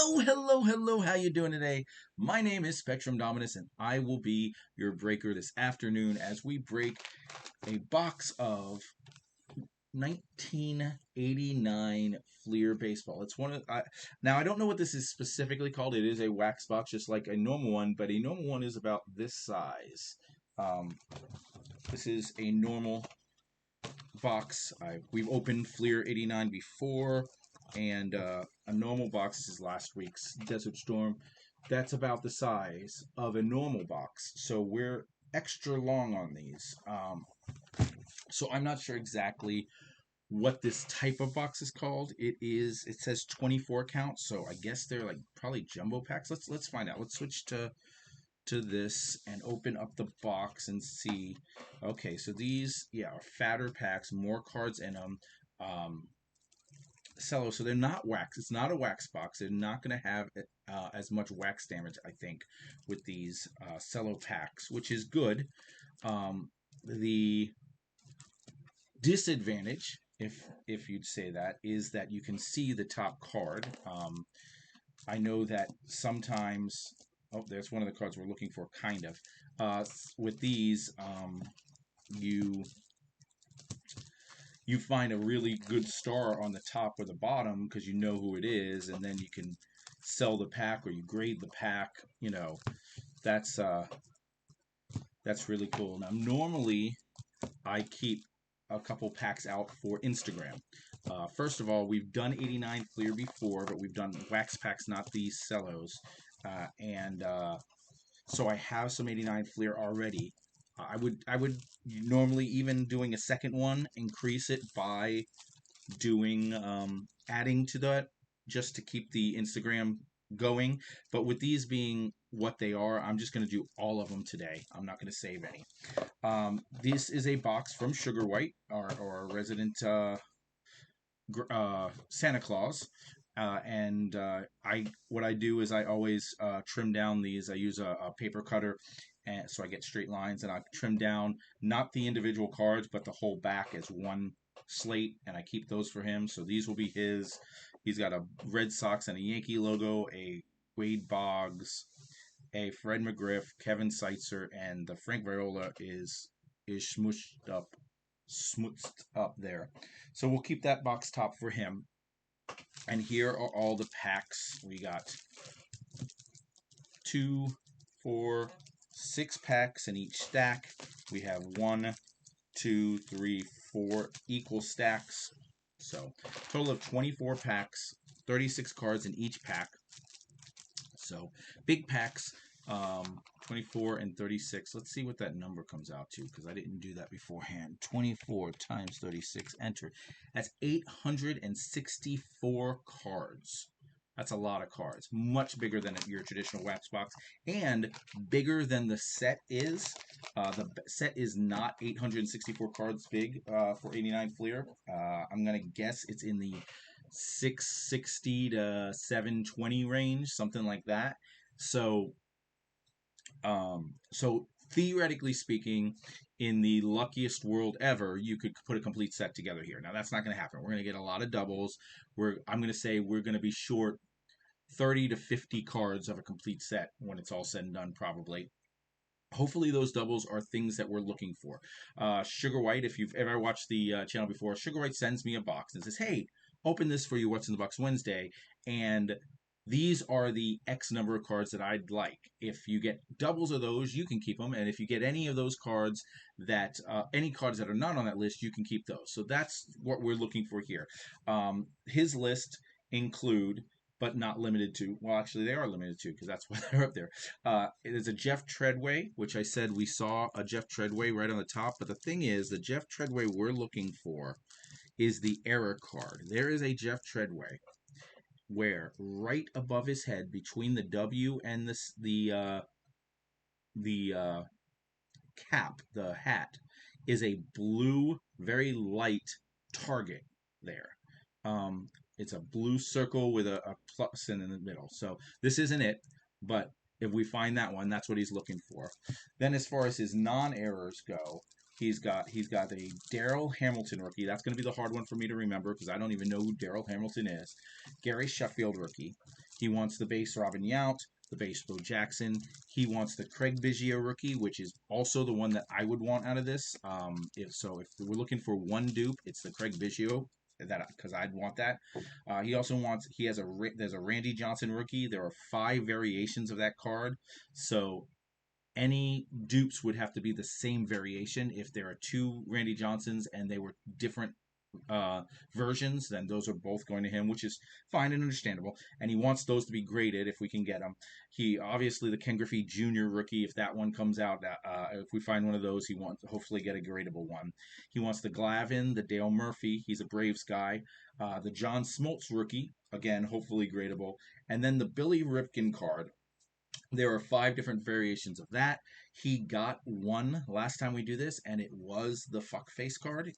Hello, how you doing today? My name is Spectrum Dominus, and I will be your breaker this afternoon as we break a box of 1989 Fleer baseball. It's one of now I don't know what this is specifically called. It is a wax box, just like a normal one, but a normal one is about this size. Um, this is a normal box. We've opened Fleer 89 before, and a normal box is last week's Desert Storm. That's about the size of a normal box, so we're extra long on these. So I'm not sure exactly what this type of box is called. It says 24 count, so I guess they're like probably jumbo packs. Let's find out. Let's switch to this and open up the box and see. Okay, so these, yeah, are fatter packs, more cards in them. Cello, so they're not wax. It's not a wax box. They're not going to have as much wax damage, I think, with these cello packs, which is good. The disadvantage, if you'd say that, is that you can see the top card. I know that sometimes. Oh, there's one of the cards we're looking for, kind of. With these, you find a really good star on the top or the bottom because you know who it is, and then you can sell the pack or you grade the pack. You know, that's really cool. Now, normally I keep a couple packs out for Instagram. First of all, we've done 89 Fleer before, but we've done wax packs, not these cellos. And so I have some 89 Fleer already. I would normally, even doing a second one, increase it by doing adding to that just to keep the Instagram going. But with these being what they are, I'm just going to do all of them today. I'm not going to save any. This is a box from Sugar White, our resident Santa Claus. And what I do is I always trim down these. I use a paper cutter, and so I get straight lines, and I trim down not the individual cards, but the whole back as one slate, and I keep those for him. So these will be his. He's got a Red Sox and a Yankee logo, a Wade Boggs, a Fred McGriff, Kevin Seitzer, and the Frank Viola is smoothed up there. So we'll keep that box top for him. And here are all the packs. We got 2, 4, 6 packs in each stack. We have 1, 2, 3, 4 equal stacks. So total of 24 packs, 36 cards in each pack. So big packs, 24 and 36. Let's see what that number comes out to, because I didn't do that beforehand. 24 times 36, enter. That's 864 cards. That's a lot of cards. Much bigger than your traditional wax box, and bigger than the set is. The set is not 864 cards big for 89 Fleer. I'm going to guess it's in the 660 to 720 range, something like that. So theoretically speaking, in the luckiest world ever, you could put a complete set together here. Now that's not going to happen. We're going to get a lot of doubles. I'm going to say we're going to be short 30 to 50 cards of a complete set when it's all said and done, probably. Hopefully those doubles are things that we're looking for. Sugar White, if you've ever watched the channel before, Sugar White sends me a box and says, hey, open this for you, What's in the Box Wednesday. And these are the X number of cards that I'd like. If you get doubles of those, you can keep them. And if you get any of those cards any cards that are not on that list, you can keep those. So that's what we're looking for here. His list include, but not limited to, well, actually they are limited to, because that's why they're up there. It is a Jeff Treadway, which I said we saw a Jeff Treadway right on the top. But the thing is, the Jeff Treadway we're looking for is the error card. There is a Jeff Treadway where right above his head, between the W and the cap, the hat, is a blue, very light target there. It's a blue circle with a plus in the middle. So this isn't it, but if we find that one, that's what he's looking for. Then as far as his non-errors go, he's got a Darrell Hamilton rookie. That's going to be the hard one for me to remember because I don't even know who Darrell Hamilton is. Gary Sheffield rookie. He wants the base Robin Yount, the base Bo Jackson. He wants the Craig Biggio rookie, which is also the one that I would want out of this. If we're looking for one dupe, it's the Craig Biggio that because I'd want that. He also wants there's a Randy Johnson rookie. There are 5 variations of that card, so any dupes would have to be the same variation. If there are 2 Randy Johnsons and they were different uh, versions, then those are both going to him, which is fine and understandable. And he wants those to be graded if we can get them. He obviously the Ken Griffey Jr. rookie, if that one comes out, if we find one of those, he wants to hopefully get a gradable one. He wants the Glavin, the Dale Murphy. He's a Braves guy. The John Smoltz rookie, again, hopefully gradable. And then the Billy Ripken card. There are 5 different variations of that. He got one last time we do this, and it was the fuckface card.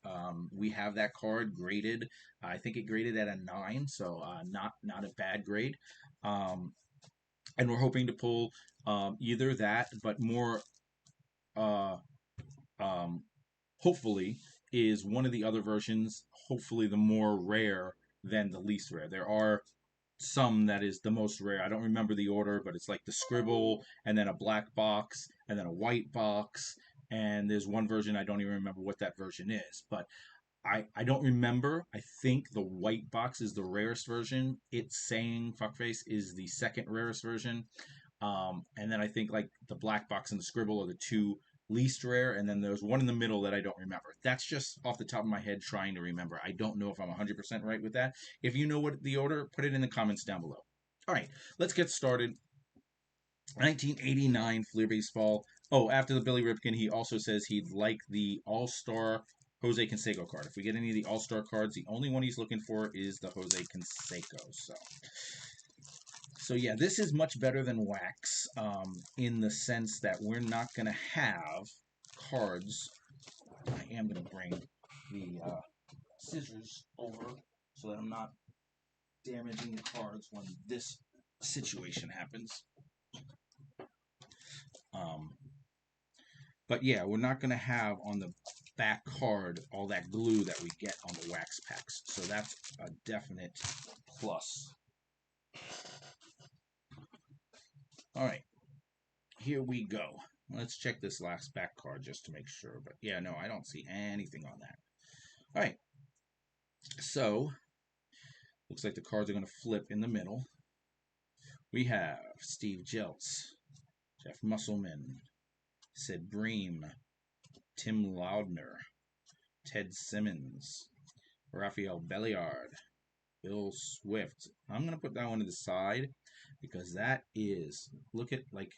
We have that card graded. I think it graded at a 9, so not a bad grade. And we're hoping to pull either that, but more uh, hopefully is one of the other versions. Hopefully, the more rare than the least rare. There are some that is the most rare. I don't remember the order, but it's like the scribble and then a black box and then a white box. And there's one version I don't even remember what that version is, but I don't remember. I think the white box is the rarest version. It's saying fuckface is the second rarest version. And then I think like the black box and the scribble are the 2 least rare, and then there's one in the middle that I don't remember. That's just off the top of my head trying to remember. I don't know if I'm 100% right with that. If you know what the order, put it in the comments down below. All right, let's get started. 1989 Fleer Baseball. Oh, after the Billy Ripken, he also says he'd like the All-Star Jose Canseco card. If we get any of the All-Star cards, the only one he's looking for is the Jose Canseco. So yeah, this is much better than wax in the sense that we're not going to have cards. I am going to bring the scissors over so that I'm not damaging the cards when this situation happens. But yeah, we're not going to have on the back card all that glue that we get on the wax packs. So that's a definite plus. All right, here we go. Let's check this last back card just to make sure. But yeah, no, I don't see anything on that. All right. So, looks like the cards are going to flip in the middle. We have Steve Jeltz, Jeff Musselman, Sid Bream, Tim Loudner, Ted Simmons, Rafael Belliard, Bill Swift. I'm going to put that one to the side because that is, look at like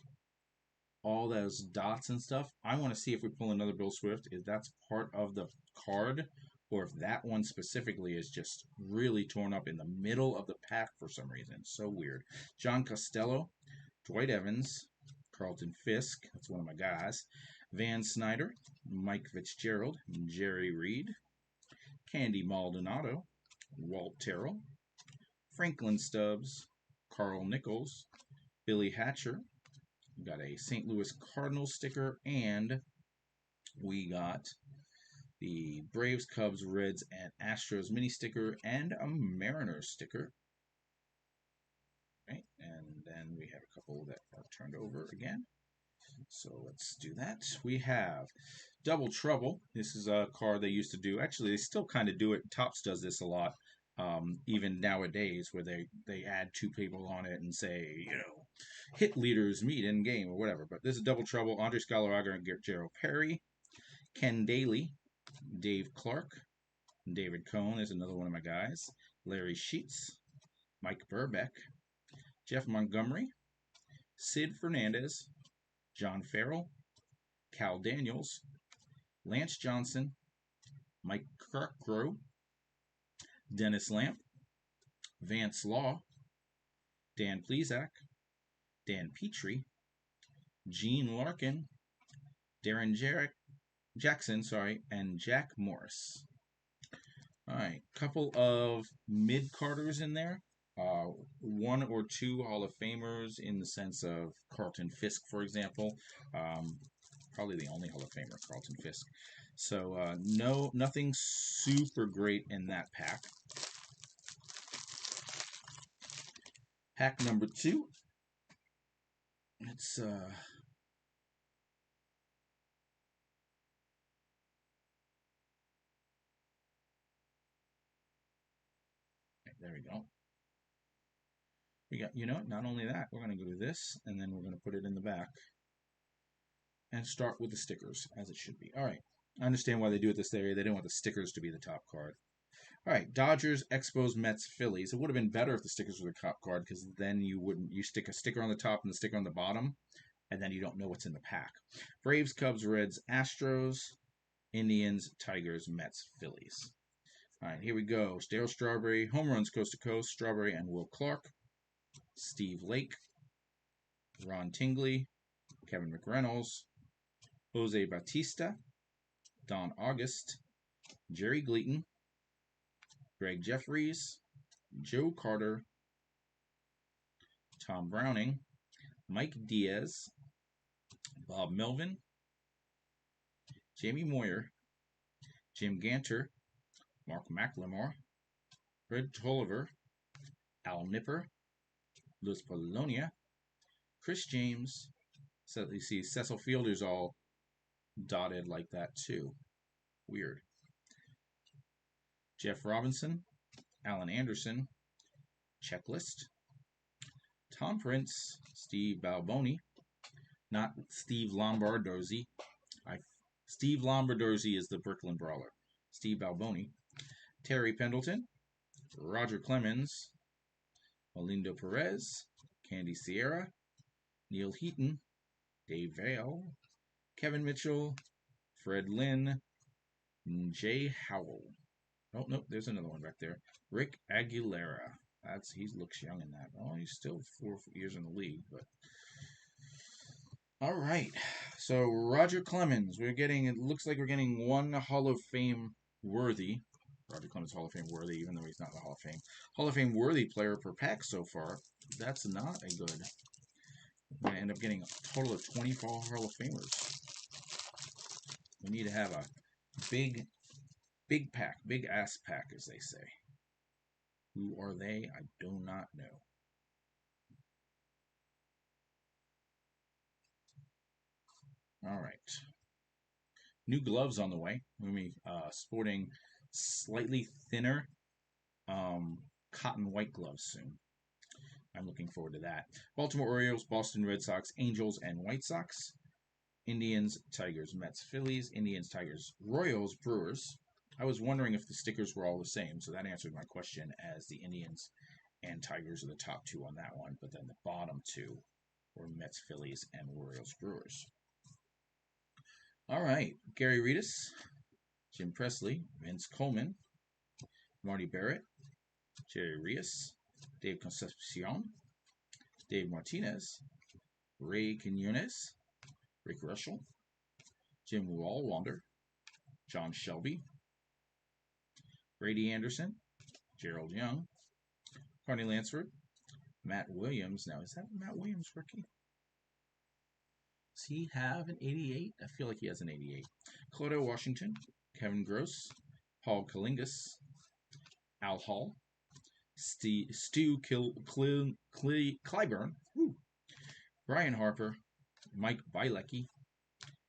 all those dots and stuff. I want to see if we pull another Bill Swift, if that's part of the card, or if that one specifically is just really torn up in the middle of the pack for some reason. So weird. John Costello, Dwight Evans, Carlton Fisk, that's one of my guys, Van Snyder, Mike Fitzgerald, Jerry Reed, Candy Maldonado, Walt Terrell, Franklin Stubbs, Carl Nichols, Billy Hatcher. We got a St. Louis Cardinals sticker, and we got the Braves, Cubs, Reds, and Astros mini sticker, and a Mariners sticker. Right, and then we have a couple that are turned over again. So let's do that. We have Double Trouble. This is a card they used to do. Actually, they still kind of do it. Topps does this a lot, even nowadays, where they add 2 people on it and say, hit leaders meet in game or whatever. But this is Double Trouble. Andres Galarraga and Gerald Perry. Ken Daly, Dave Clark, David Cohn is another one of my guys. Larry Sheets, Mike Burbeck, Jeff Montgomery, Sid Fernandez, John Farrell, Cal Daniels, Lance Johnson, Mike Kirkgrove, Dennis Lamp, Vance Law, Dan Plesac, Dan Petrie, Gene Larkin, Darren Jackson, and Jack Morris. All right, couple of mid-carders in there. 1 or 2 Hall of Famers in the sense of Carlton Fisk, for example. Probably the only Hall of Famer, Carlton Fisk. So nothing super great in that pack. Pack number 2. It's there we go. We got, not only that, we're going to do this, and then we're going to put it in the back and start with the stickers, as it should be. All right. I understand why they do it this way. They didn't want the stickers to be the top card. All right, Dodgers, Expos, Mets, Phillies. It would have been better if the stickers were the top card because then you stick a sticker on the top and the sticker on the bottom, and then you don't know what's in the pack. Braves, Cubs, Reds, Astros, Indians, Tigers, Mets, Phillies. All right, here we go. Dale Strawberry, home runs coast to coast, Strawberry and Will Clark, Steve Lake, Ron Tingley, Kevin McReynolds, Jose Bautista, Don August, Jerry Gleaton, Greg Jeffries, Joe Carter, Tom Browning, Mike Diaz, Bob Melvin, Jamie Moyer, Jim Ganter, Mark McLemore, Fred Tolliver, Al Nipper, Luis Polonia, Chris James. So you see Cecil Fielder's all dotted like that too. Weird. Jeff Robinson, Alan Anderson, Checklist, Tom Prince, Steve Balboni, not Steve Lombardozzi. Steve Lombardozzi is the Brooklyn Brawler. Steve Balboni, Terry Pendleton, Roger Clemens, Melindo Perez, Candy Sierra, Neil Heaton, Dave Vale, Kevin Mitchell, Fred Lynn, Jay Howell. Oh, nope, there's another one back there. Rick Aguilera. He looks young in that. Oh, he's still 4 years in the league, but all right. So Roger Clemens, it looks like we're getting one Hall of Fame worthy. Roger Clemens Hall of Fame worthy, even though he's not in the Hall of Fame. Hall of Fame worthy player per pack so far. That's not a good. We're going to end up getting a total of 24 Hall of Famers. We need to have a big pack, big ass pack, as they say. Who are they? I do not know. All right. New gloves on the way. We're going to be sporting slightly thinner cotton white gloves soon. I'm looking forward to that. Baltimore Orioles, Boston Red Sox, Angels, and White Sox. Indians, Tigers, Mets, Phillies. Indians, Tigers, Royals, Brewers. I was wondering if the stickers were all the same, so that answered my question, as the Indians and Tigers are the top 2 on that one, but then the bottom 2 were Mets, Phillies, and Orioles, Brewers. All right, Gary Redus, Jim Presley, Vince Coleman, Marty Barrett, Jerry Rios, Dave Concepcion, Dave Martinez, Ray Quinones, Rick Russell, Jim Wallwander, John Shelby, Brady Anderson, Gerald Young, Carney Lansford, Matt Williams. Now, is that Matt Williams rookie? Does he have an 88? I feel like he has an 88. Claudio Washington, Kevin Gross, Paul Kalingas, Al Hall, Stu Clyburn, Brian Harper, Mike Bielecki,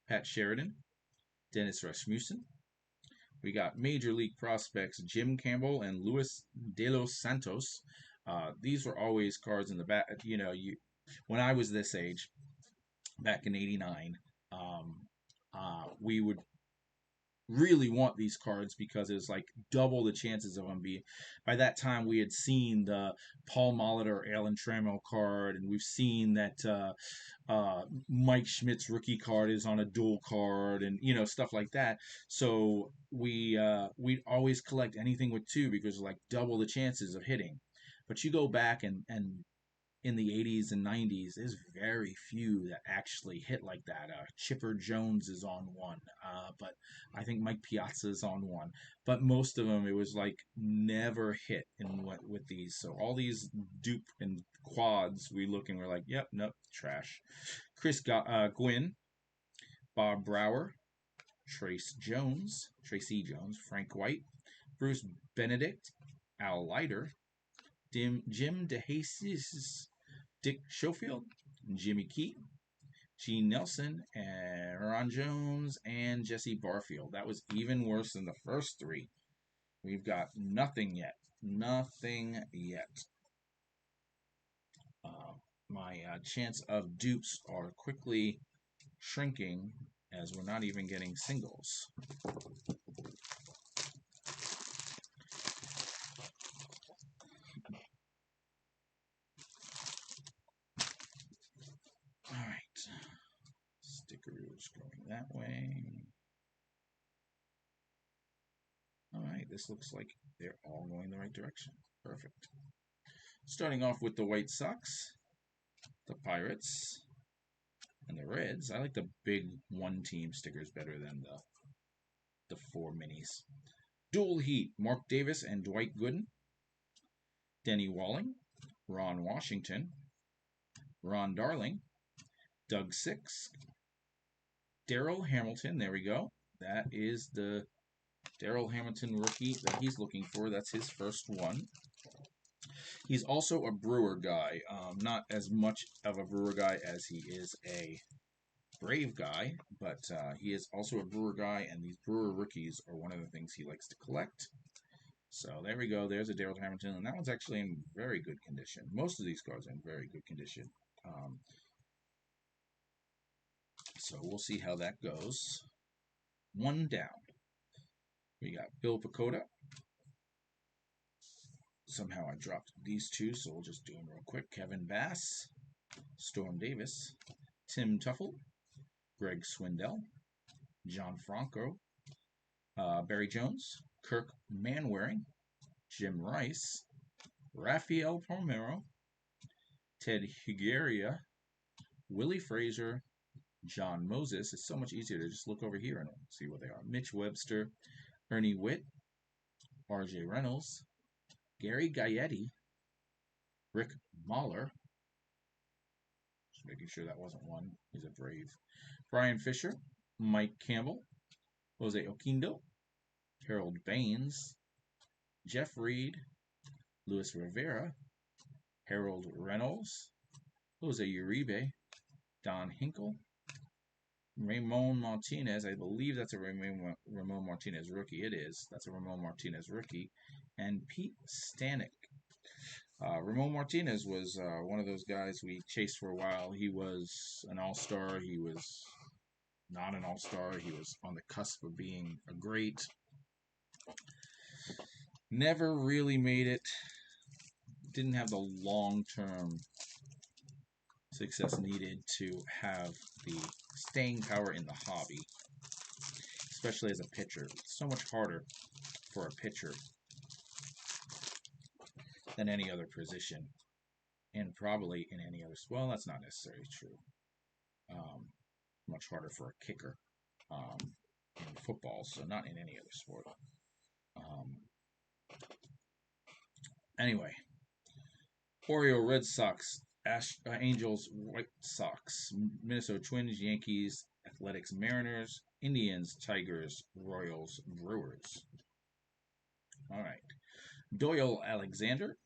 Pat Sheridan, Dennis Rasmussen. We got Major League prospects Jim Campbell and Luis De Los Santos. These were always cards in the back. When I was this age, back in '89, we would really want these cards because it was like double the chances of them being. By that time, we had seen the Paul Molitor, Alan Trammell card, and we've seen that Mike Schmidt's rookie card is on a dual card, and stuff like that. So we'd always collect anything with 2 because like double the chances of hitting. But you go back and in the 80s and 90s, there's very few that actually hit like that. Chipper Jones is on one, but I think Mike Piazza is on one. But most of them, it was like never hit with these. So all these dupe and quads, we look and we're like, yep, nope, trash. Chris Gwynn, Bob Brower, Tracy Jones, Frank White, Bruce Benedict, Al Leiter, Jim DeJesus, Dick Schofield, Jimmy Key, Gene Nelson, and Ron Jones, and Jesse Barfield. That was even worse than the first three. We've got nothing yet. Nothing yet. My chance of dupes are quickly shrinking as we're not even getting singles. All right. Stickers going that way. All right, this looks like they're all going the right direction. Perfect. Starting off with the White Sox, the Pirates, and the Reds. I like the big one-team stickers better than the four minis. Dual Heat, Mark Davis and Dwight Gooden, Denny Walling, Ron Washington, Ron Darling, Doug Six, Darryl Hamilton. There we go. That is the Darryl Hamilton rookie that he's looking for. That's his first one. He's also a Brewer guy. Not as much of a Brewer guy as he is a Brave guy, but he is also a Brewer guy, and these Brewer rookies are one of the things he likes to collect. So there we go. There's a Darryl Hamilton, and that one's actually in very good condition. Most of these cards are in very good condition. So we'll see how that goes. One down. We got Bill Pecota. Somehow I dropped these two, so we'll just do them real quick. Kevin Bass, Storm Davis, Tim Tuffle, Greg Swindell, John Franco, Barry Jones, Kirk Manwaring, Jim Rice, Rafael Palmeiro, Ted Higuera, Willie Frazier, John Moses. It's so much easier to just look over here and see what they are. Mitch Webster, Ernie Witt, R.J. Reynolds, Gary Gaetti, Rick Mahler. Just making sure that wasn't one. He's a Brave. Brian Fisher, Mike Campbell, Jose Oquindo, Harold Baines, Jeff Reed, Luis Rivera, Harold Reynolds, Jose Uribe, Don Hinkle, Ramon Martinez. I believe that's a Ramon Martinez rookie. It is. That's a Ramon Martinez rookie. And Pete Stanek. Ramon Martinez was one of those guys we chased for a while. He was an all-star. He was not an all-star. He was on the cusp of being a great. Never really made it. Didn't have the long-term success needed to have the staying power in the hobby, especially as a pitcher. It's so much harder for a pitcher than any other position, and probably in any other. Well, that's not necessarily true. Much harder for a kicker in football, so not in any other sport. Anyway, Oreo, Red Sox, Angels, White Sox, Minnesota Twins, Yankees, Athletics, Mariners, Indians, Tigers, Royals, Brewers. All right. Doyle Alexander,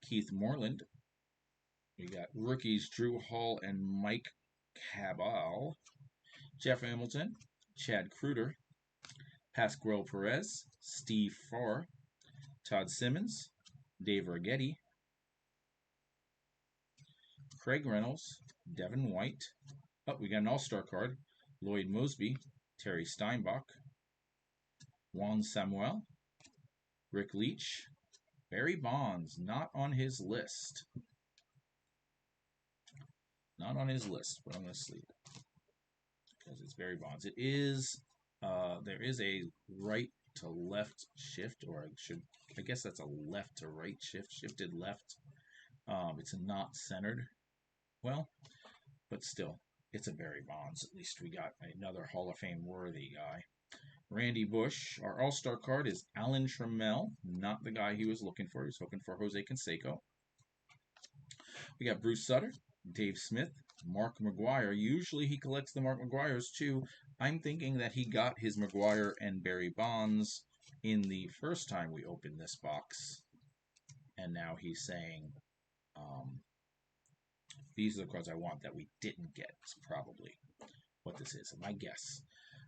Keith Moreland. We got rookies Drew Hall and Mike Cabal, Jeff Hamilton, Chad Kruder, Pascual Perez, Steve Farr, Todd Simmons, Dave Righetti, Craig Reynolds, Devin White. Oh, we got an all-star card. Lloyd Mosby, Terry Steinbach, Juan Samuel, Rick Leach, Barry Bonds, not on his list. Not on his list, but I'm going to sleep because it's Barry Bonds. It is, there is a right to left shift, or I guess that's a left to right shift, shifted left. It's not centered well, but still, it's a Barry Bonds. At least we got another Hall of Fame worthy guy. Randy Bush. Our all-star card is Alan Trammell, not the guy he was looking for. He was looking for Jose Canseco. We got Bruce Sutter, Dave Smith, Mark McGwire. Usually he collects the Mark McGwires too. I'm thinking that he got his McGwire and Barry Bonds in the first time we opened this box. And now he's saying, um, these are the cards I want that we didn't get. It's probably what this is. My guess.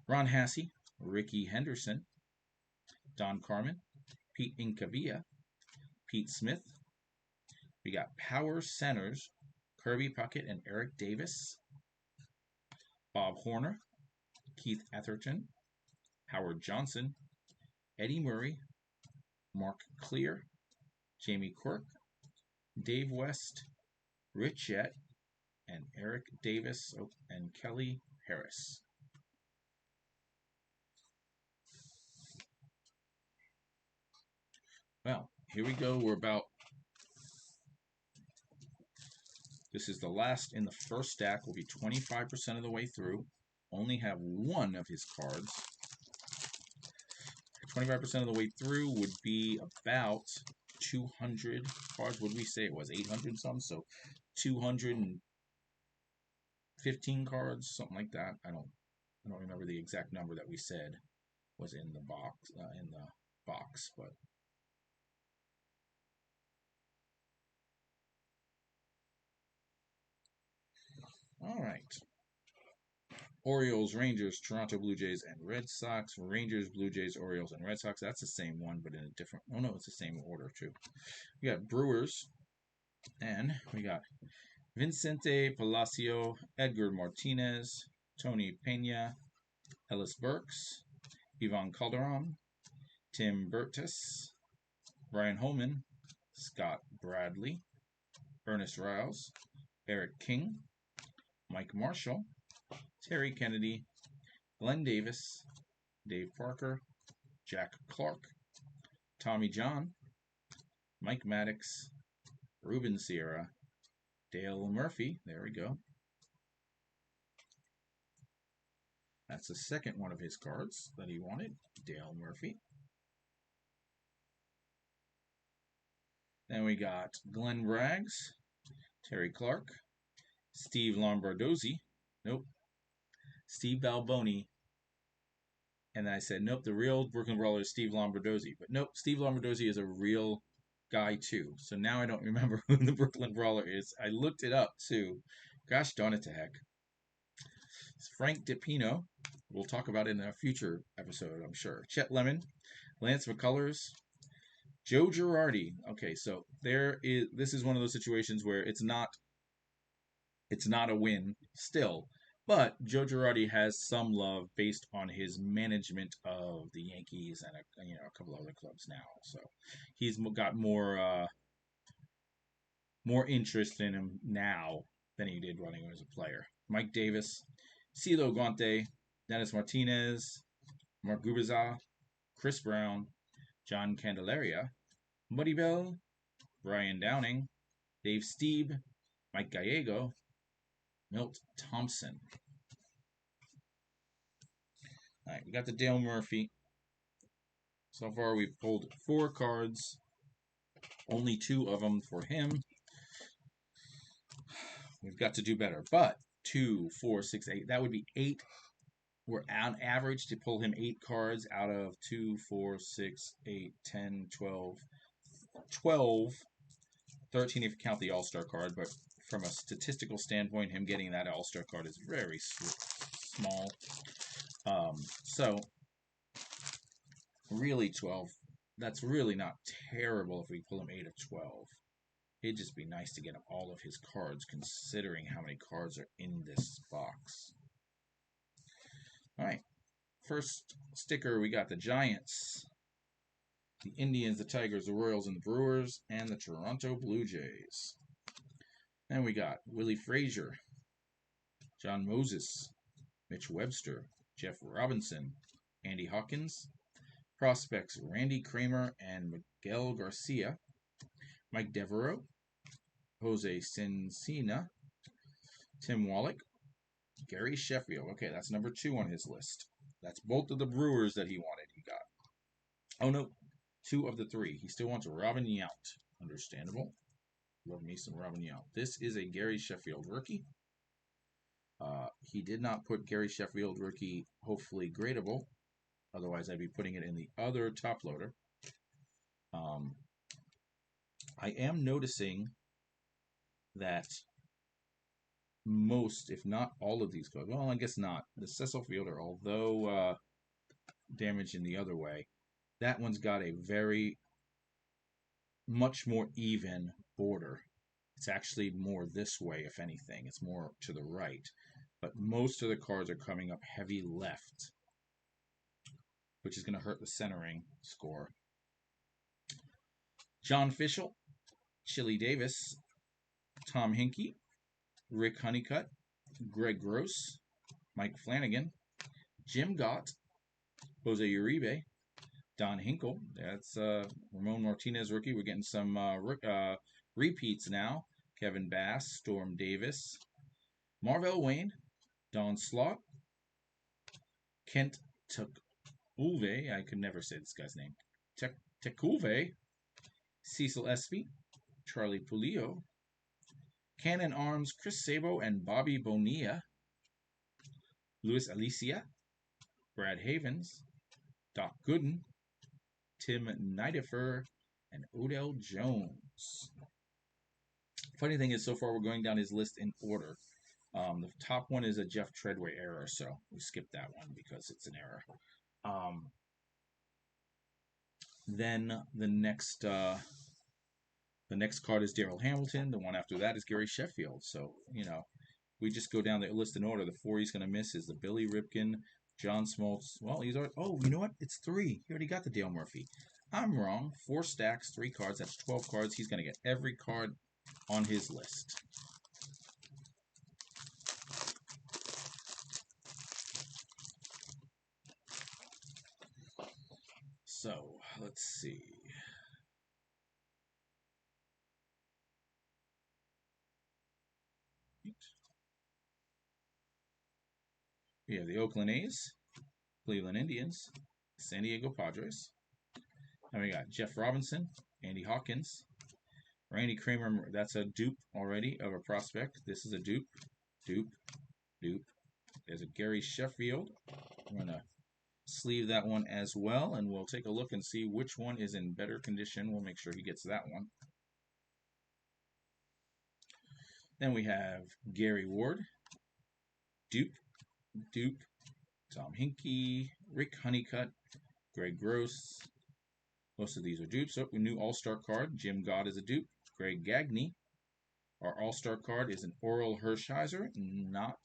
Ron Hassey, Ricky Henderson, Don Carmen, Pete Incavia, Pete Smith. We got power centers, Kirby Puckett and Eric Davis, Bob Horner, Keith Atherton, Howard Johnson, Eddie Murray, Mark Clear, Jamie Quirk, Dave West, Rich Jett, and Eric Davis and Kelly Harris. Well, here we go. This is the last in the first stack. We'll be 25% of the way through. Only have one of his cards. 25% of the way through would be about 200 cards. Would we say it was 800 some? So 215 cards, something like that. I don't remember the exact number that we said was in the box. But all right. Orioles, Rangers, Toronto Blue Jays, and Red Sox. Rangers, Blue Jays, Orioles, and Red Sox. That's the same one, but in a different... Oh, no, it's the same order, too. We got Brewers, and we got Vincente Palacio, Edgar Martinez, Tony Pena, Ellis Burks, Ivan Calderon, Tim Burtis, Brian Holman, Scott Bradley, Ernest Riles, Eric King, Mike Marshall, Terry Kennedy, Glenn Davis, Dave Parker, Jack Clark, Tommy John, Mike Maddox, Ruben Sierra, Dale Murphy. There we go. That's the second one of his cards that he wanted, Dale Murphy. Then we got Glenn Braggs, Terry Clark, Steve Lombardozzi. Nope. Steve Balboni. And I said, nope, the real Brooklyn Brawler is Steve Lombardozzi. But nope, Steve Lombardozzi is a real guy too. So now I don't remember who the Brooklyn Brawler is. I looked it up too. Gosh darn it to heck. It's Frank DiPino. We'll talk about it in a future episode, I'm sure. Chet Lemon, Lance McCullers, Joe Girardi. Okay, so this is one of those situations where it's not a win still, but Joe Girardi has some love based on his management of the Yankees and a couple other clubs now. So he's got more interest in him now than he did running as a player. Mike Davis, Cilo Guante, Dennis Martinez, Mark Gubiza, Chris Brown, John Candelaria, Buddy Bell, Brian Downing, Dave Stieb, Mike Gallego, Milt Thompson. All right, we got the Dale Murphy. So far, we've pulled 4 cards. Only 2 of them for him. We've got to do better. But 2, 4, 6, 8. That would be 8. We're on average to pull him 8 cards out of 2, 4, 6, 8, 10, 12, 13 if you count the All-Star card. But from a statistical standpoint, him getting that All-Star card is very small. So, really 12. That's really not terrible if we pull him 8 of 12. It'd just be nice to get him all of his cards, considering how many cards are in this box. All right. First sticker, we got the Giants, the Indians, the Tigers, the Royals, and the Brewers, and the Toronto Blue Jays. Then we got Willie Frazier, John Moses, Mitch Webster, Jeff Robinson, Andy Hawkins, prospects Randy Kramer and Miguel Garcia, Mike Devereaux, Jose Cincina, Tim Wallach, Gary Sheffield. Okay, that's number 2 on his list. That's both of the Brewers that he wanted. He got. Oh, no. 2 of the 3. He still wants Robin Yount. Understandable. Love me some Robin Yount. This is a Gary Sheffield rookie. He did not put Gary Sheffield rookie, hopefully gradable. Otherwise, I'd be putting it in the other top loader. I am noticing that most, if not all of these cards, well, I guess not. The Cecil Fielder, although damaged in the other way, that one's got a very much more even border. It's actually more this way, if anything. It's more to the right. But most of the cards are coming up heavy left, which is going to hurt the centering score. John Fishel, Chili Davis, Tom Hinkie, Rick Honeycutt, Greg Gross, Mike Flanagan, Jim Gott, Jose Uribe, Don Hinkle. That's Ramon Martinez rookie. We're getting some repeats now. Kevin Bass, Storm Davis, Marvell Wayne, Don Slott, Kent Tekulve. I could never say this guy's name. Tekulve, Cecil Espy, Charlie Pulio, Cannon Arms, Chris Sabo and Bobby Bonilla, Luis Alicia, Brad Havens, Doc Gooden, Tim Nidifer, and Odell Jones. Funny thing is, so far we're going down his list in order. The top one is a Jeff Treadway error, so we skipped that one because it's an error. Then the next card is Darrell Hamilton. The one after that is Gary Sheffield. So, we just go down the list in order. The 4 he's going to miss is the Billy Ripken, John Smoltz. Well, he's already, oh, you know what? It's 3. He already got the Dale Murphy. I'm wrong. 4 stacks, 3 cards. That's 12 cards. He's going to get every card on his list. So, let's see. We have the Oakland A's, Cleveland Indians, San Diego Padres. And we got Jeff Robinson, Andy Hawkins, Randy Kramer. That's a dupe already of a prospect. This is a dupe, dupe, dupe. There's a Gary Sheffield. I'm going to sleeve that one as well, and we'll take a look and see which one is in better condition. We'll make sure he gets that one. Then we have Gary Ward, dupe, dupe, Tom Hinkie, Rick Honeycutt, Greg Gross. Most of these are dupes. So, a new All-Star card. Jim Gott is a dupe. Greg Gagne. Our All-Star card is an Oral Hershiser, not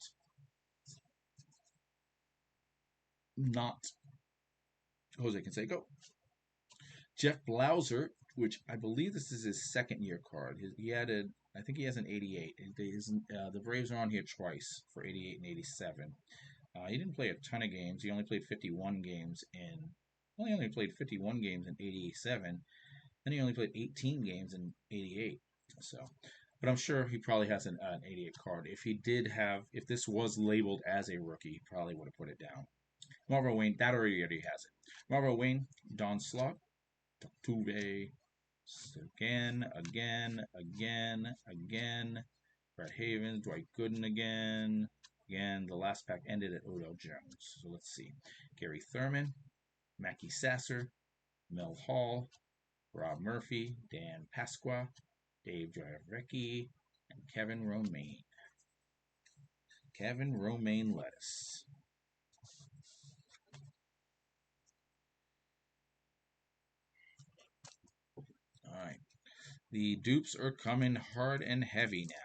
Jose Canseco. Jeff Blauser, which I believe this is his second-year card. I think he has an 88. The Braves are on here twice for 88 and 87. He didn't play a ton of games. He only played 51 games in. Well, he only played 51 games in 87. Then he only played 18 games in 88. So, but I'm sure he probably has an 88 card. If this was labeled as a rookie, he probably would have put it down. Marvell Wayne, that already has it. Marvell Wayne, Don Slott, Tuve, again. Brad Havens, Dwight Gooden again. Again, the last pack ended at Odell Jones. So let's see. Gary Thurman, Mackie Sasser, Mel Hall, Rob Murphy, Dan Pasqua, Dave Jarecki, and Kevin Romaine. Kevin Romaine Lettuce. All right. The dupes are coming hard and heavy now.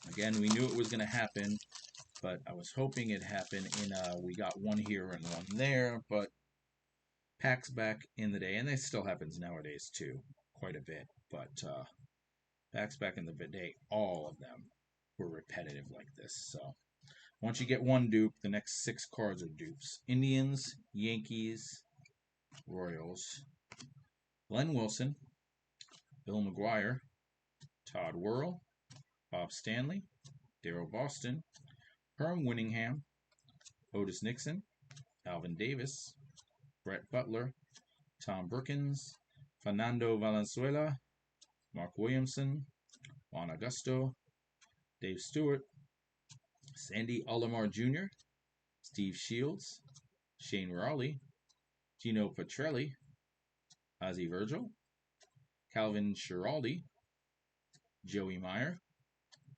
Again, we knew it was going to happen, but I was hoping it happened we got one here and one there, but packs back in the day, and this still happens nowadays too, quite a bit, but packs back in the day, all of them were repetitive like this. So once you get one dupe, the next 6 cards are dupes. Indians, Yankees, Royals, Glenn Wilson, Bill McGuire, Todd Whirl, Bob Stanley, Darryl Boston, Herm Winningham, Otis Nixon, Alvin Davis, Brett Butler, Tom Brookins, Fernando Valenzuela, Mark Williamson, Juan Augusto, Dave Stewart, Sandy Alomar Jr., Steve Shields, Shane Raleigh, Gino Petrelli, Ozzie Virgil, Calvin Schiraldi, Joey Meyer,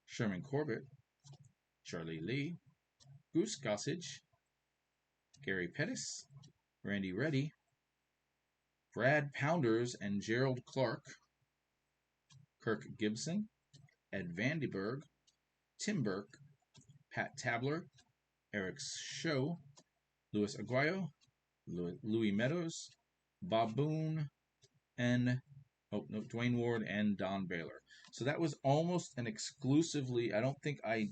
Sherman Corbett, Charlie Lee, Goose Gossage, Gary Pettis, Randy Reddy, Brad Pounders and Gerald Clark, Kirk Gibson, Ed Vandenberg, Tim Burke, Pat Tabler, Eric Show, Luis Aguayo, Louis Meadows, Bob Boone, and Dwayne Ward and Don Baylor. So that was almost an exclusively. I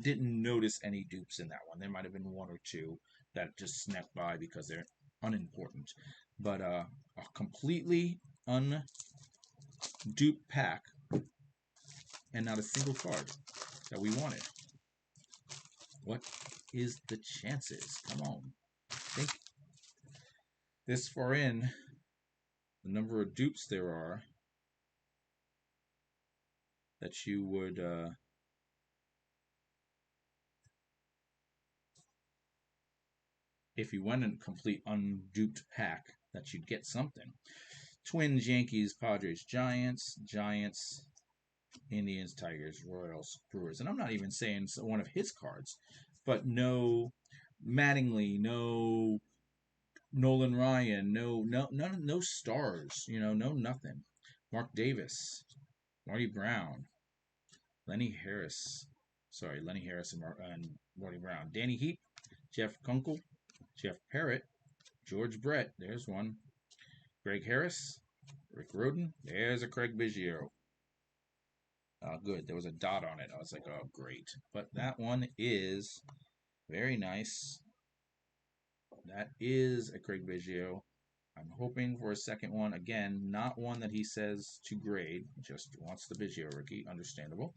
didn't notice any dupes in that one. There might have been one or two that just snuck by because they're unimportant. But a completely undupe pack and not a single card that we wanted. What is the chances? Come on. Think this far in, the number of dupes there are that you would if you went in a complete unduped pack, that you'd get something. Twins, Yankees, Padres, Giants, Indians, Tigers, Royals, Brewers. And I'm not even saying one of his cards, but no Mattingly, no Nolan Ryan, no stars, no nothing. Mark Davis, Marty Brown, Lenny Harris and Marty Brown, Danny Heap, Jeff Kunkel, Jeff Parrott, George Brett, there's one, Greg Harris, Rick Roden, there's a Craig Biggio. Good, there was a dot on it. I was like, oh, great. But that one is very nice. That is a Craig Biggio. I'm hoping for a second one. Again, not one that he says to grade, just wants the Biggio rookie. Understandable.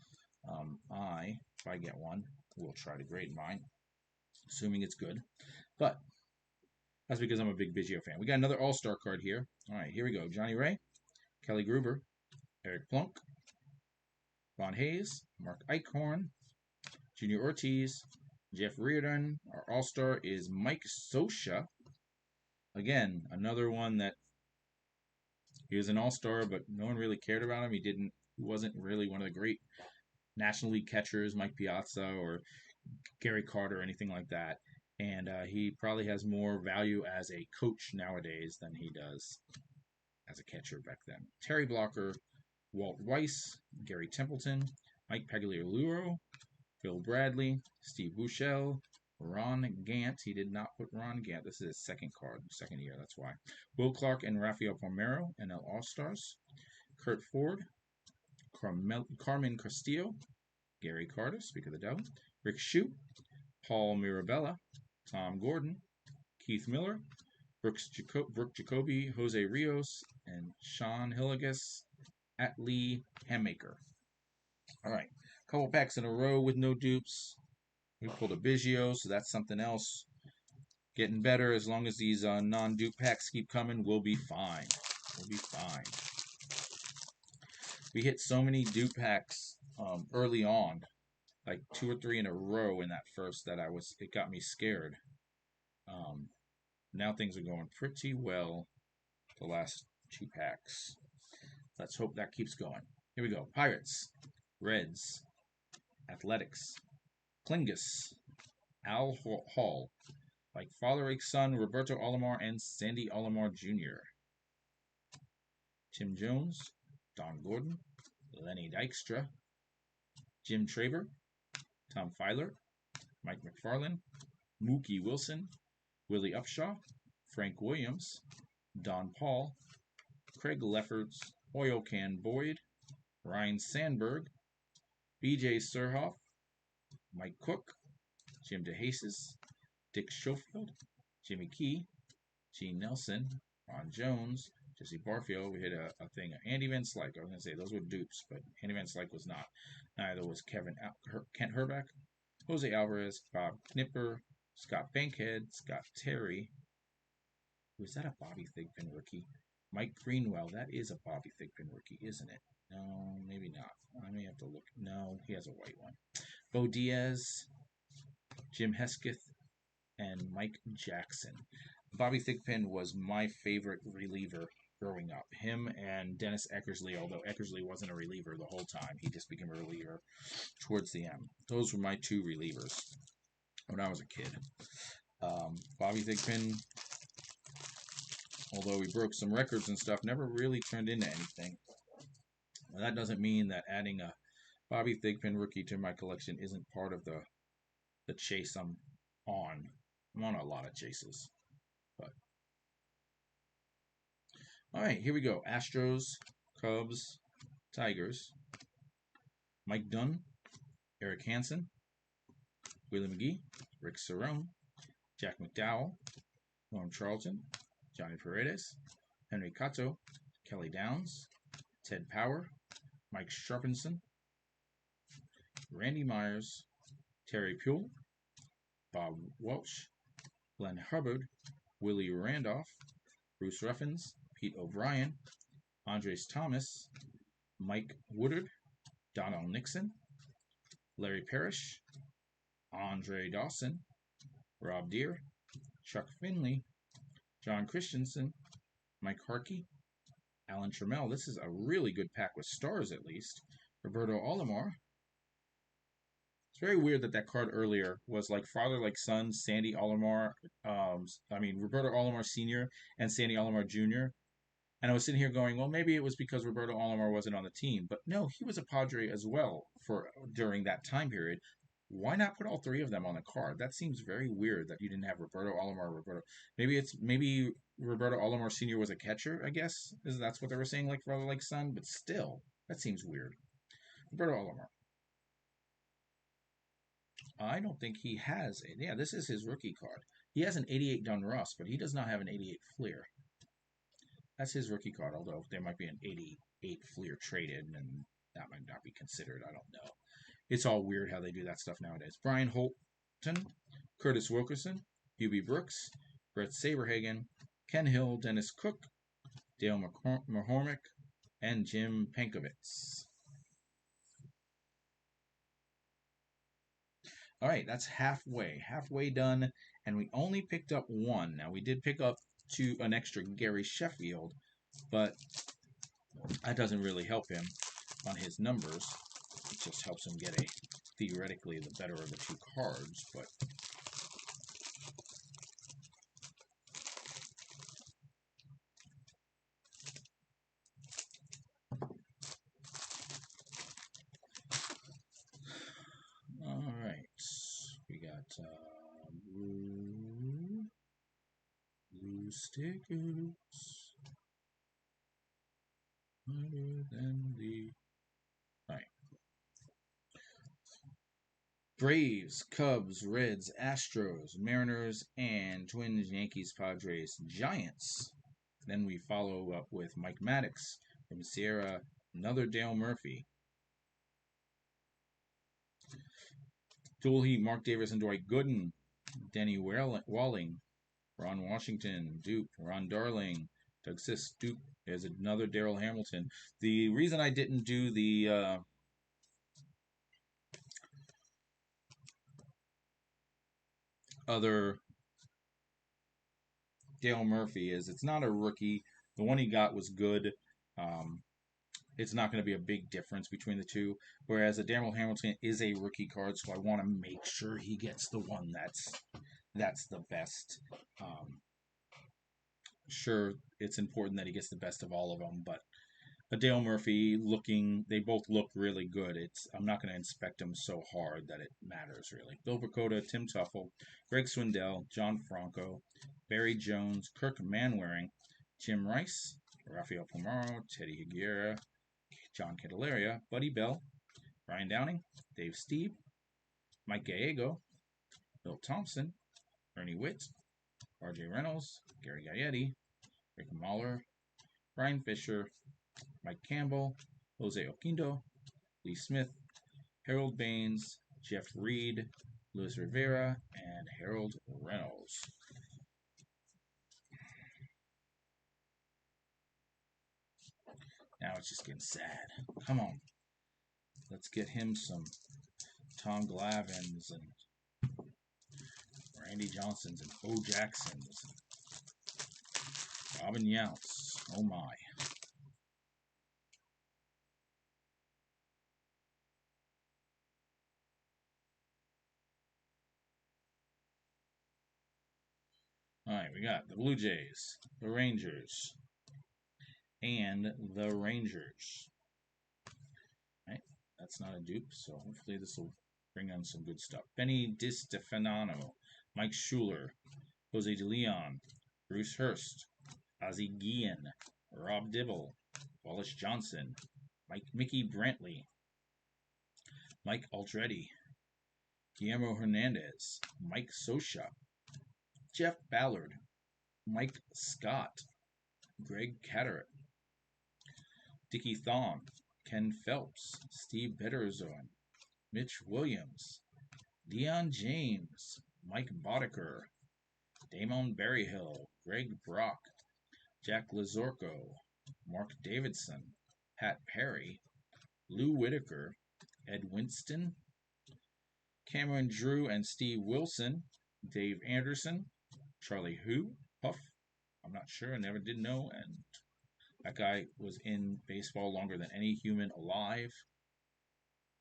If I get one, will try to grade mine, assuming it's good. But that's because I'm a big Biggio fan. We got another All-Star card here. All right, here we go. Johnny Ray, Kelly Gruber, Eric Plunk, Von Hayes, Mark Eichhorn, Junior Ortiz, Jeff Reardon. Our All-Star is Mike Scioscia. Again, another one that he was an All-Star, but no one really cared about him. He wasn't really one of the great National League catchers, Mike Piazza or Gary Carter or anything like that. And he probably has more value as a coach nowadays than he does as a catcher back then. Terry Blocker, Walt Weiss, Gary Templeton, Mike Pagliarulo, Phil Bradley, Steve Buechele, Ron Gant. He did not put Ron Gant. This is his second year, that's why. Will Clark and Rafael Palmeiro, NL All-Stars. Kurt Ford, Carmen Castillo, Gary Carter, speak of the devil, Rick Shute, Paul Mirabella, Tom Gordon, Keith Miller, Brooke Jacoby, Jose Rios, and Sean Hilligus, Atlee Hammaker. All right, a couple packs in a row with no dupes. We pulled a Biggio, so that's something else. Getting better. As long as these non-dupe packs keep coming, we'll be fine. We'll be fine. We hit so many dupe packs early on, like 2 or 3 in a row in that first, that it got me scared. Now things are going pretty well the last 2 packs. Let's hope that keeps going. Here we go. Pirates, Reds, Athletics, Klingus, Al Hall, like father like son, Roberto Alomar and Sandy Alomar Jr., Tim Jones, Don Gordon, Lenny Dykstra, Jim Traber, Tom Filer, Mike McFarland, Mookie Wilson, Willie Upshaw, Frank Williams, Don Paul, Craig Lefferts, Oil Can Boyd, Ryan Sandberg, BJ Surhoff, Mike Cook, Jim DeHaces, Dick Schofield, Jimmy Key, Gene Nelson, Ron Jones, Jesse Barfield. We hit a thing. Andy Van Slyke. I was going to say those were dupes, but Andy Van Slyke was not. Neither was Kent Herbeck, Jose Alvarez, Bob Knipper, Scott Bankhead, Scott Terry. Was that a Bobby Thigpen rookie? Mike Greenwell. That is a Bobby Thigpen rookie, isn't it? No, maybe not. I may have to look. No, he has a white one. Bo Diaz, Jim Hesketh, and Mike Jackson. Bobby Thigpen was my favorite reliever growing up. Him and Dennis Eckersley, although Eckersley wasn't a reliever the whole time. He just became a reliever towards the end. Those were my two relievers when I was a kid. Bobby Thigpen, although he broke some records and stuff, never really turned into anything. Now, that doesn't mean that adding a Bobby Thigpen rookie to my collection isn't part of the chase I'm on. I'm on a lot of chases. But all right, here we go. Astros, Cubs, Tigers. Mike Dunn, Eric Hansen, Willie McGee, Rick Cerrone, Jack McDowell, Norm Charlton, Johnny Paredes, Henry Cotto, Kelly Downs, Ted Power, Mike Sharpenson, Randy Myers, Terry Puhl, Bob Welch, Glenn Hubbard, Willie Randolph, Bruce Ruffins, Pete O'Brien, Andres Thomas, Mike Woodard, Donald Nixon, Larry Parrish, Andre Dawson, Rob Deere, Chuck Finley, John Christensen, Mike Harkey, Alan Trammell. This is a really good pack with stars, at least. Roberto Alomar. It's very weird that that card earlier was like father like son, Sandy Alomar. Roberto Alomar Sr. and Sandy Alomar Jr. And I was sitting here going, well, maybe it was because Roberto Alomar wasn't on the team. But no, he was a Padre as well for during that time period. Why not put all three of them on the card? That seems very weird that you didn't have Roberto Alomar. Maybe Roberto Alomar Sr. was a catcher, I guess. That's what they were saying, like father like son? But still, that seems weird. Roberto Alomar. I don't think he has it. Yeah, this is his rookie card. He has an 88 Donruss, but he does not have an 88 Fleer. That's his rookie card, although there might be an 88 Fleer traded, and that might not be considered. I don't know. It's all weird how they do that stuff nowadays. Brian Holton, Curtis Wilkerson, Hubie Brooks, Brett Saberhagen, Ken Hill, Dennis Cook, Dale McCormick, and Jim Pankovitz. All right, that's halfway done, and we only picked up one. Now, we did pick up an extra Gary Sheffield, but that doesn't really help him on his numbers. It just helps him get theoretically the better of the two cards, but all right. We got blue stickers. Other than the all right. Braves, Cubs, Reds, Astros, Mariners, and Twins, Yankees, Padres, Giants. Then we follow up with Mike Maddox from Sierra, another Dale Murphy. Dual Heat, Mark Davis and Dwight Gooden, Denny Walling, Ron Washington, Duke, Ron Darling, Doug Sis, Duke. There's another Darryl Hamilton. The reason I didn't do the other Dale Murphy is it's not a rookie. The one he got was good. It's not going to be a big difference between the two. Whereas a Darryl Hamilton is a rookie card, so I want to make sure he gets the one that's the best. Sure, it's important that he gets the best of all of them, but a Dale Murphy they both look really good. I'm not going to inspect them so hard that it matters really. Bill Bakota, Tim Tuffle, Greg Swindell, John Franco, Barry Jones, Kirk Manwaring, Jim Rice, Rafael Pomaro, Teddy Higuera, John Candelaria, Buddy Bell, Ryan Downing, Dave Steeb, Mike Gallego, Bill Thompson, Ernie Witt, R.J. Reynolds, Gary Gaetti, Rick Mahler, Brian Fisher, Mike Campbell, Jose Oquindo, Lee Smith, Harold Baines, Jeff Reed, Luis Rivera, and Harold Reynolds. Now it's just getting sad. Come on. Let's get him some Tom Glavines and Randy Johnsons and Bo Jacksons. Robin Yountz. Oh my. All right, we got the Blue Jays, the Rangers, and the Rangers. All right, that's not a dupe, so hopefully this will bring on some good stuff. Benny DiStefano, Mike Schuler, Jose De Leon, Bruce Hurst, Ozzie Guillen, Rob Dibble, Wallace Johnson, Mickey Brantley, Mike Aldretti, Guillermo Hernandez, Mike Sosha, Jeff Ballard, Mike Scott, Greg Catterick, Dickie Thon, Ken Phelps, Steve Betterzone, Mitch Williams, Dion James, Mike Boddicker, Damon Berryhill, Greg Brock, Jack Lazorko, Mark Davidson, Pat Perry, Lou Whitaker, Ed Winston, Cameron Drew and Steve Wilson, Dave Anderson, Charlie Puff, I'm not sure, I never did know, and that guy was in baseball longer than any human alive.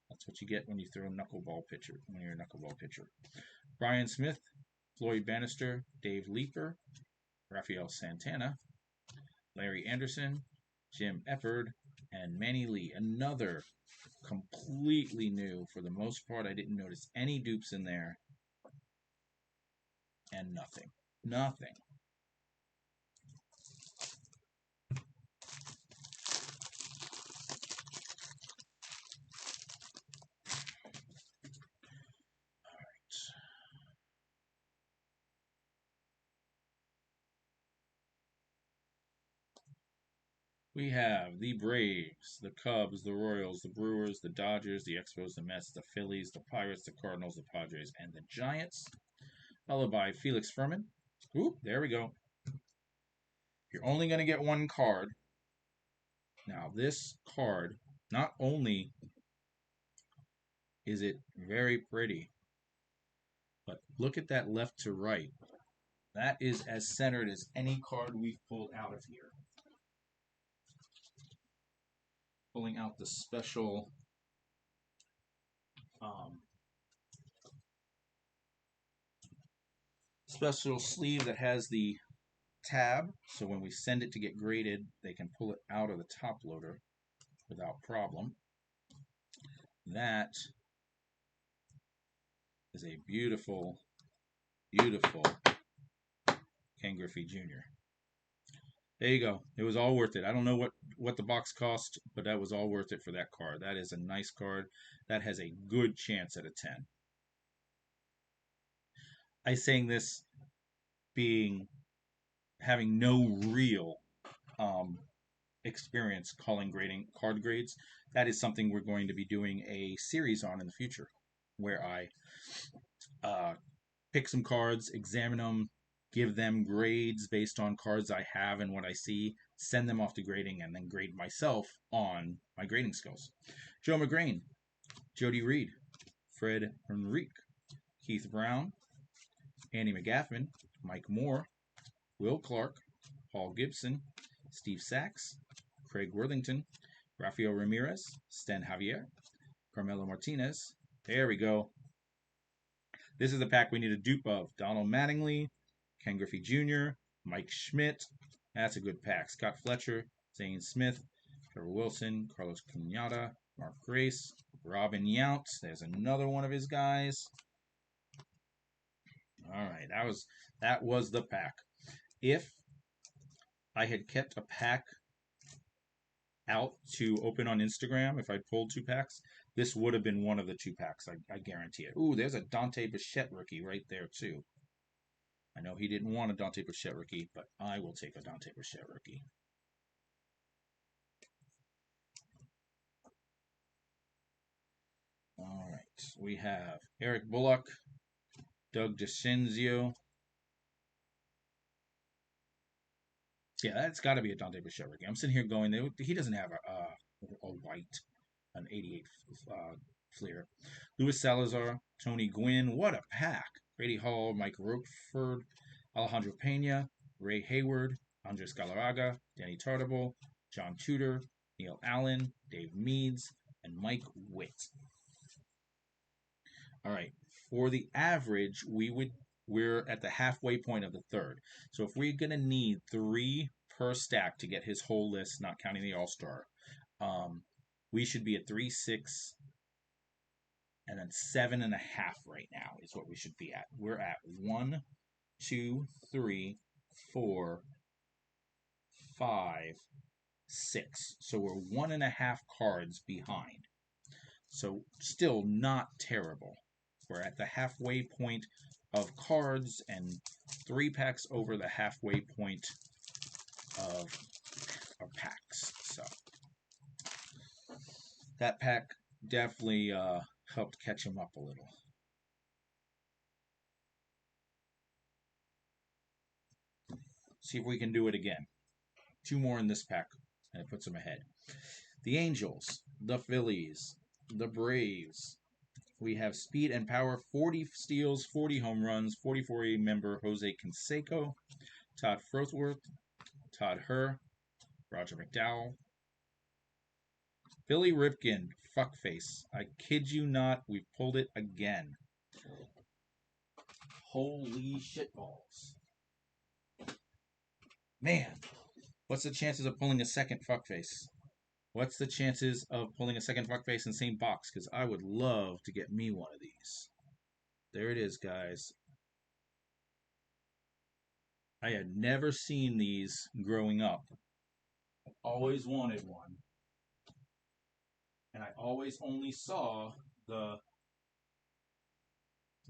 That's what you get when you throw a knuckleball pitcher, when you're a knuckleball pitcher. Brian Smith, Floyd Bannister, Dave Leeper, Rafael Santana, Larry Anderson, Jim Eppard, and Manny Lee. Another completely new. For the most part, I didn't notice any dupes in there. And nothing. Nothing. We have the Braves, the Cubs, the Royals, the Brewers, the Dodgers, the Expos, the Mets, the Phillies, the Pirates, the Cardinals, the Padres, and the Giants. Followed by Felix Furman. Ooh, there we go. You're only going to get one card. Now, this card, not only is it very pretty, but look at that left to right. That is as centered as any card we've pulled out of here. Pulling out the special special sleeve that has the tab, so when we send it to get graded, they can pull it out of the top loader without problem. That is a beautiful, beautiful Ken Griffey Jr. There you go. It was all worth it. I don't know what the box cost, but that was all worth it for that card. That is a nice card. That has a good chance at a 10. I saying this being having no real experience calling grading card grades. That is something we're going to be doing a series on in the future, where I pick some cards, examine them, give them grades based on cards I have and what I see, send them off to grading, and then grade myself on my grading skills. Joe McGrain, Jody Reed, Fred Henrique, Keith Brown, Andy McGaffin, Mike Moore, Will Clark, Paul Gibson, Steve Sachs, Craig Worthington, Rafael Ramirez, Stan Javier, Carmelo Martinez. There we go. This is the pack we need a dupe of. Donald Mattingly, Ken Griffey Jr., Mike Schmidt. That's a good pack. Scott Fletcher, Zane Smith, Trevor Wilson, Carlos Cunada, Mark Grace, Robin Yount. There's another one of his guys. All right, that was the pack. If I had kept a pack out to open on Instagram, if I'd pulled 2 packs, this would have been one of the 2 packs. I guarantee it. Ooh, there's a Dante Bichette rookie right there too. I know he didn't want a Dante Bichette rookie, but I will take a Dante Bichette rookie. All right, we have Eric Bullock, Doug DeCinzio. Yeah, that's got to be a Dante Bichette rookie. I'm sitting here going, he doesn't have a white, an 88 Fleer. Luis Salazar, Tony Gwynn. What a pack. Grady Hall, Mike Roquefort, Alejandro Pena, Ray Hayward, Andres Galarraga, Danny Tartable, John Tudor, Neil Allen, Dave Meads, and Mike Witt. All right. For the average, we're at the halfway point of the third. So if we're gonna need 3 per stack to get his whole list, not counting the All Star, um, we should be at 3, 6, and then 7.5 right now is what we should be at. We're at 1, 2, 3, 4, 5, 6. So we're 1.5 cards behind. So still not terrible. We're at the halfway point of cards and 3 packs over the halfway point of packs. So that pack definitely helped catch him up a little. See if we can do it again. 2 more in this pack, and it puts him ahead. The Angels, the Phillies, the Braves. We have speed and power, 40 steals, 40 home runs, 44A member Jose Canseco, Todd Frothworth, Todd Herr, Roger McDowell, Billy Ripken, fuckface. I kid you not, we've pulled it again. Holy shitballs. Man, what's the chances of pulling a second fuckface? What's the chances of pulling a second fuckface in the same box? Because I would love to get me one of these. There it is, guys. I had never seen these growing up. I always wanted one. And I always only saw the,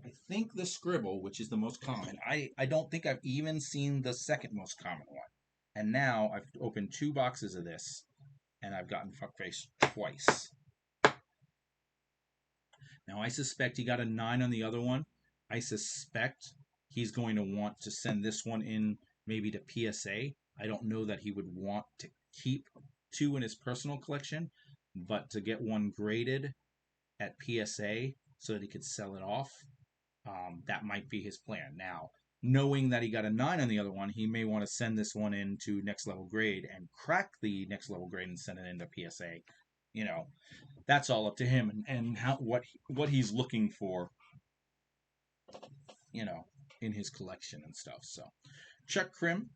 I think the scribble, which is the most common. I don't think I've even seen the second most common one. And now I've opened 2 boxes of this, and I've gotten fuckface twice. Now I suspect he got a 9 on the other one. I suspect he's going to want to send this one in maybe to PSA. I don't know that he would want to keep 2 in his personal collection, but to get one graded at PSA so that he could sell it off, that might be his plan. Now, knowing that he got a 9 on the other one, he may want to send this one into next level grade and crack the next level grade and send it into PSA. You know, that's all up to him and how what he's looking for, you know, in his collection and stuff. So, Chuck Krim,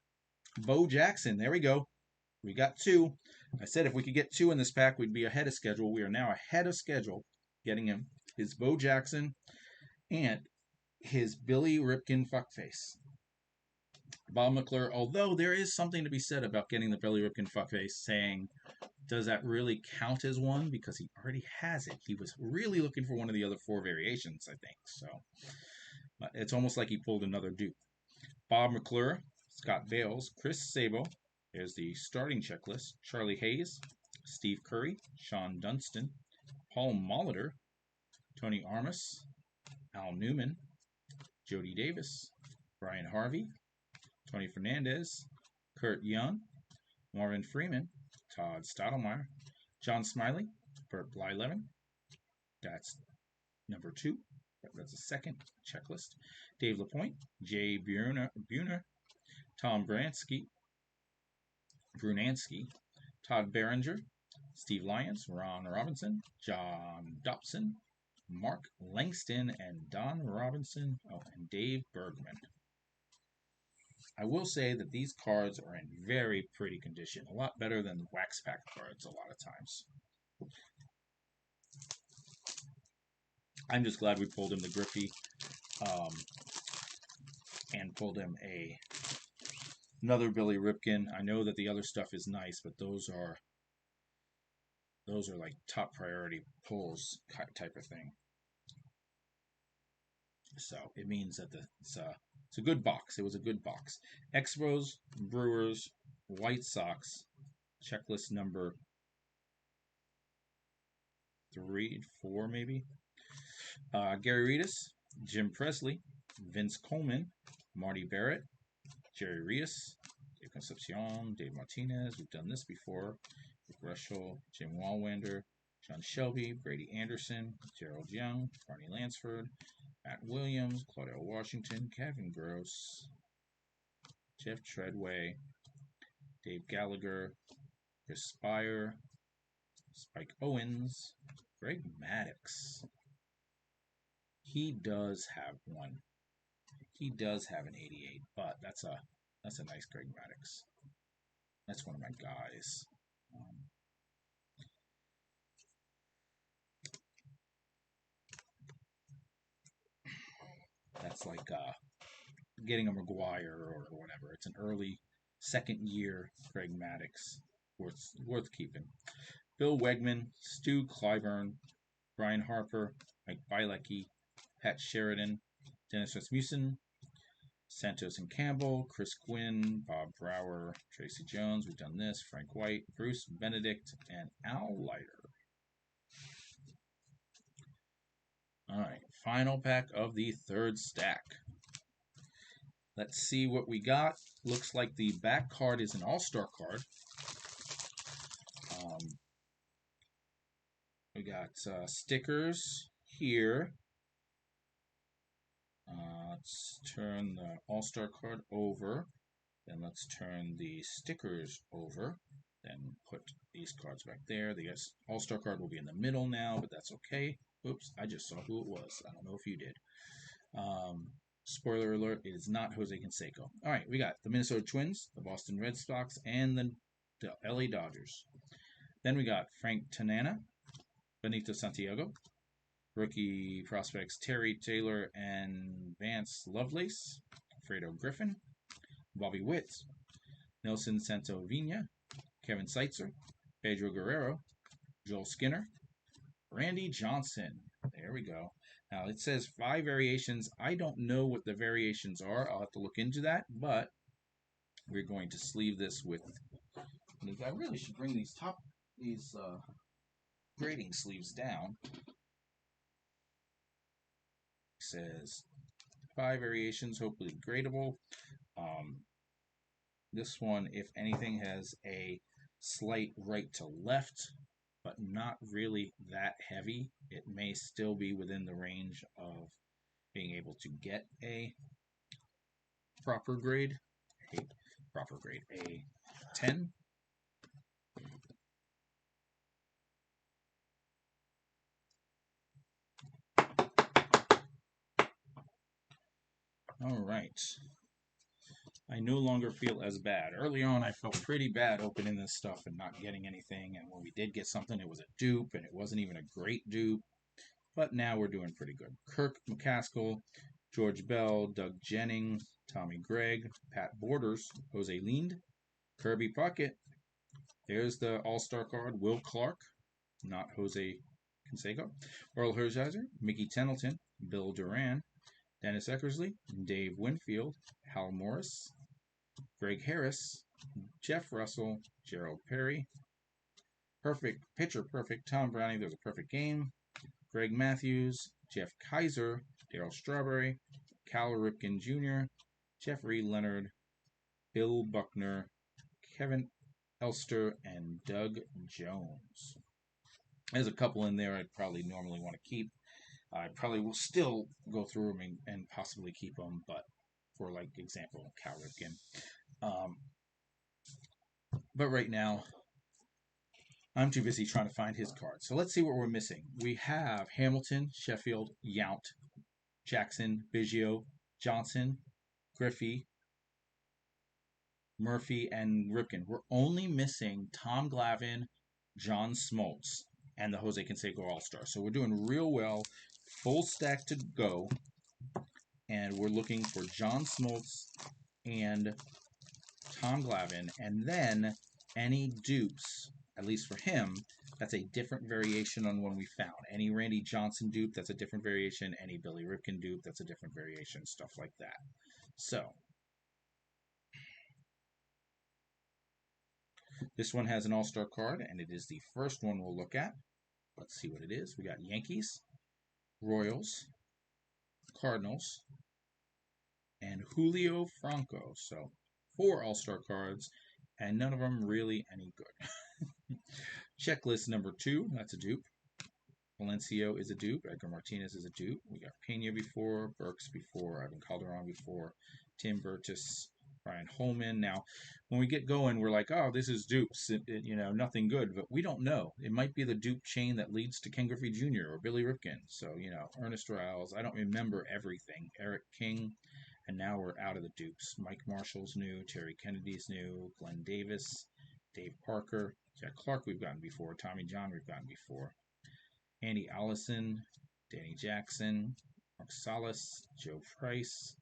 Bo Jackson. There we go. We got 2. I said if we could get 2 in this pack, we'd be ahead of schedule. We are now ahead of schedule, getting him his Bo Jackson and his Billy Ripken fuckface. Bob McClure, although there is something to be said about getting the Billy Ripken fuckface, saying, does that really count as one? Because he already has it. He was really looking for one of the other 4 variations, I think. So it's almost like he pulled another dupe. Bob McClure, Scott Bales, Chris Sabo. There's the starting checklist. Charlie Hayes, Steve Curry, Sean Dunston, Paul Molitor, Tony Armas, Al Newman, Jody Davis, Brian Harvey, Tony Fernandez, Kurt Young, Marvin Freeman, Todd Stottlemyre, John Smiley, Burt Blyleven. That's number 2. That's the second checklist. Dave LaPointe, Jay Buhner, Tom Brunansky, Todd Berenger, Steve Lyons, Ron Robinson, John Dobson, Mark Langston, and Don Robinson, and Dave Bergman. I will say that these cards are in very pretty condition. A lot better than wax pack cards a lot of times. I'm just glad we pulled him the Griffey and pulled him another Billy Ripken. I know that the other stuff is nice, but those are like top priority pulls type of thing. So it means that it's a good box. It was a good box. Expos, Brewers, White Sox, checklist number 3, 4 maybe. Gary Redus, Jim Presley, Vince Coleman, Marty Barrett, Jerry Rios, Dave Concepcion, Dave Martinez. We've done this before. Rick Rushel, Jim Walwander, John Shelby, Brady Anderson, Gerald Young, Barney Lansford, Matt Williams, Claudel Washington, Kevin Gross, Jeff Treadway, Dave Gallagher, Chris Spire, Spike Owens, Greg Maddux. He does have one. He does have an 88, but that's a nice Greg Maddux. That's one of my guys. That's like getting a McGuire or whatever. It's an early second year Greg Maddux, worth keeping. Bill Wegman, Stu Clyburn, Brian Harper, Mike Bielecki, Pat Sheridan, Dennis Rasmussen, Santos and Campbell, Chris Quinn, Bob Brower, Tracy Jones, we've done this, Frank White, Bruce Benedict, and Al Leiter. All right, final pack of the third stack. Let's see what we got. Looks like the back card is an all-star card. We got stickers here. Let's turn the all-star card over. Then let's turn the stickers over. Then put these cards back there. The all-star card will be in the middle now, but that's okay. Oops, I just saw who it was. I don't know if you did. Spoiler alert, it is not Jose Canseco. All right, we got the Minnesota Twins, the Boston Red Sox, and the LA Dodgers. Then we got Frank Tanana, Benito Santiago, rookie prospects Terry Taylor and Vance Lovelace, Fredo Griffin, Bobby Witt, Nelson Santovina, Kevin Seitzer, Pedro Guerrero, Joel Skinner, Randy Johnson. There we go. Now it says 5 variations. I don't know what the variations are. I'll have to look into that, but we're going to sleeve this with. I really should bring these grading sleeves down. It says 5 variations, hopefully gradable. This one, if anything, has a slight right to left, but not really that heavy. It may still be within the range of being able to get a proper grade, a 10. All right. I no longer feel as bad. Early on, I felt pretty bad opening this stuff and not getting anything. And when we did get something, it was a dupe, and it wasn't even a great dupe. But now we're doing pretty good. Kirk McCaskill, George Bell, Doug Jennings, Tommy Gregg, Pat Borders, Jose Lind, Kirby Puckett. There's the all-star card, Will Clark, not Jose Canseco, Earl Hershiser, Mickey Tettleton, Bill Duran, Dennis Eckersley, Dave Winfield, Hal Morris, Greg Harris, Jeff Russell, Gerald Perry, perfect pitcher, perfect Tom Browning, there's a perfect game, Greg Matthews, Jeff Kaiser, Darryl Strawberry, Cal Ripken Jr., Jeffrey Leonard, Bill Buckner, Kevin Elster, and Doug Jones. There's a couple in there I'd probably normally want to keep. I probably will still go through them and possibly keep them, but for like example, Cal Ripken. But right now, I'm too busy trying to find his card. So let's see what we're missing. We have Hamilton, Sheffield, Yount, Jackson, Biggio, Johnson, Griffey, Murphy, and Ripken. We're only missing Tom Glavine, John Smoltz, and the Jose Canseco All-Star. So we're doing real well. Full stack to go. And we're looking for John Smoltz and Tom Glavine. And then any dupes, at least for him, that's a different variation on one we found. Any Randy Johnson dupe, that's a different variation. Any Billy Ripken dupe, that's a different variation. Stuff like that. So this one has an all-star card, and it is the first one we'll look at. Let's see what it is. We got Yankees, Royals, Cardinals, and Julio Franco. So 4 all-star cards, and none of them really any good. Checklist number 2, that's a dupe. Valencio is a dupe. Edgar Martinez is a dupe. We got Pena before, Burks before, Ivan Calderon before, Tim Burtis, Brian Holman. Now, when we get going, we're like, oh, this is dupes, nothing good. But we don't know. It might be the dupe chain that leads to Ken Griffey Jr. or Billy Ripken. So, Ernest Riles. I don't remember everything. Eric King. And now we're out of the dupes. Mike Marshall's new. Terry Kennedy's new. Glenn Davis. Dave Parker. Jack Clark we've gotten before. Tommy John we've gotten before. Andy Allison. Danny Jackson. Mark Salas. Joe Price.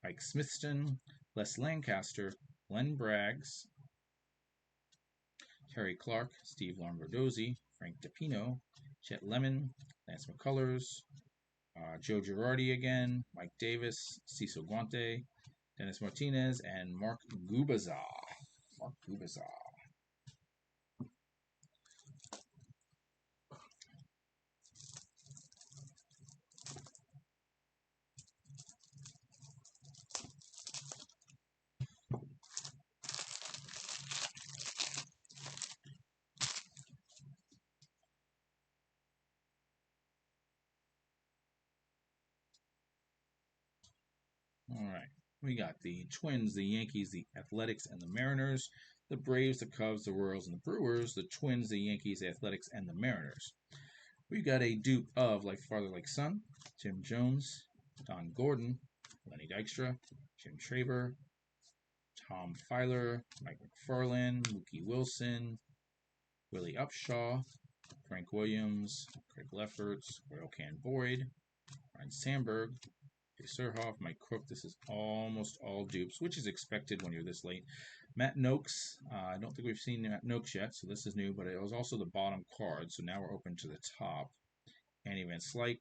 Mike Smithston. Les Lancaster. Glenn Braggs. Terry Clark. Steve Lombardozzi. Frank DePino. Chet Lemon. Lance McCullers. Joe Girardi again. Mike Davis. Cecil Guante. Dennis Martinez. And Mark Gubazar. Mark Gubazar. All right. We got the Twins, the Yankees, the Athletics, and the Mariners. The Braves, the Cubs, the Royals, and the Brewers. The Twins, the Yankees, the Athletics, and the Mariners. We've got a dupe of Like Father, Like Son, Jim Jones, Don Gordon, Lenny Dykstra, Jim Traber, Tom Filer, Mike McFarland, Mookie Wilson, Willie Upshaw, Frank Williams, Craig Lefferts, Royal Can Boyd, Ryan Sandberg, Dave Surhoff, Mike Crook. This is almost all dupes, which is expected when you're this late. Matt Noakes. I don't think we've seen Matt Noakes yet, so this is new, but it was also the bottom card, so now we're open to the top. Andy Van Slyke,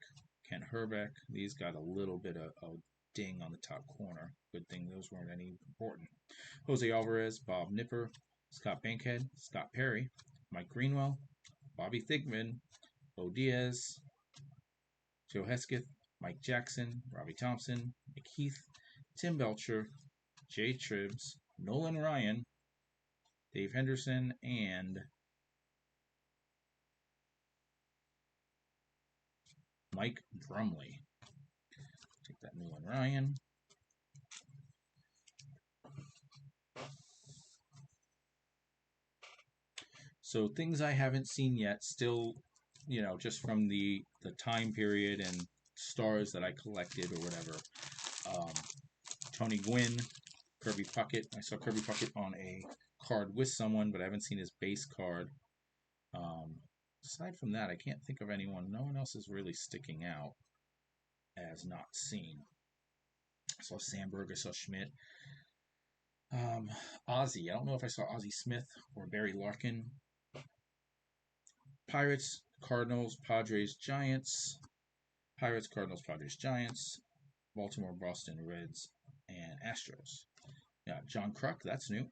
Kent Herbeck. These got a little bit of a ding on the top corner. Good thing those weren't any important. Jose Alvarez, Bob Nipper, Scott Bankhead, Scott Perry, Mike Greenwell, Bobby Thigpen, Bo Diaz, Joe Hesketh, Mike Jackson, Robbie Thompson, Nick Heath, Tim Belcher, Jay Tribbs, Nolan Ryan, Dave Henderson, and Mike Brumley. Take that Nolan Ryan. So things I haven't seen yet, still, just from the time period and stars that I collected or whatever. Tony Gwynn, Kirby Puckett. I saw Kirby Puckett on a card with someone, but I haven't seen his base card. Aside from that, I can't think of anyone. No one else is really sticking out as not seen. I saw Sandberg. I saw Schmidt. Ozzy. I don't know if I saw Ozzie Smith or Barry Larkin. Pirates, Cardinals, Padres, Giants. Pirates, Cardinals, Padres, Giants. Baltimore, Boston, Reds, and Astros. Yeah, John Kruk, that's new.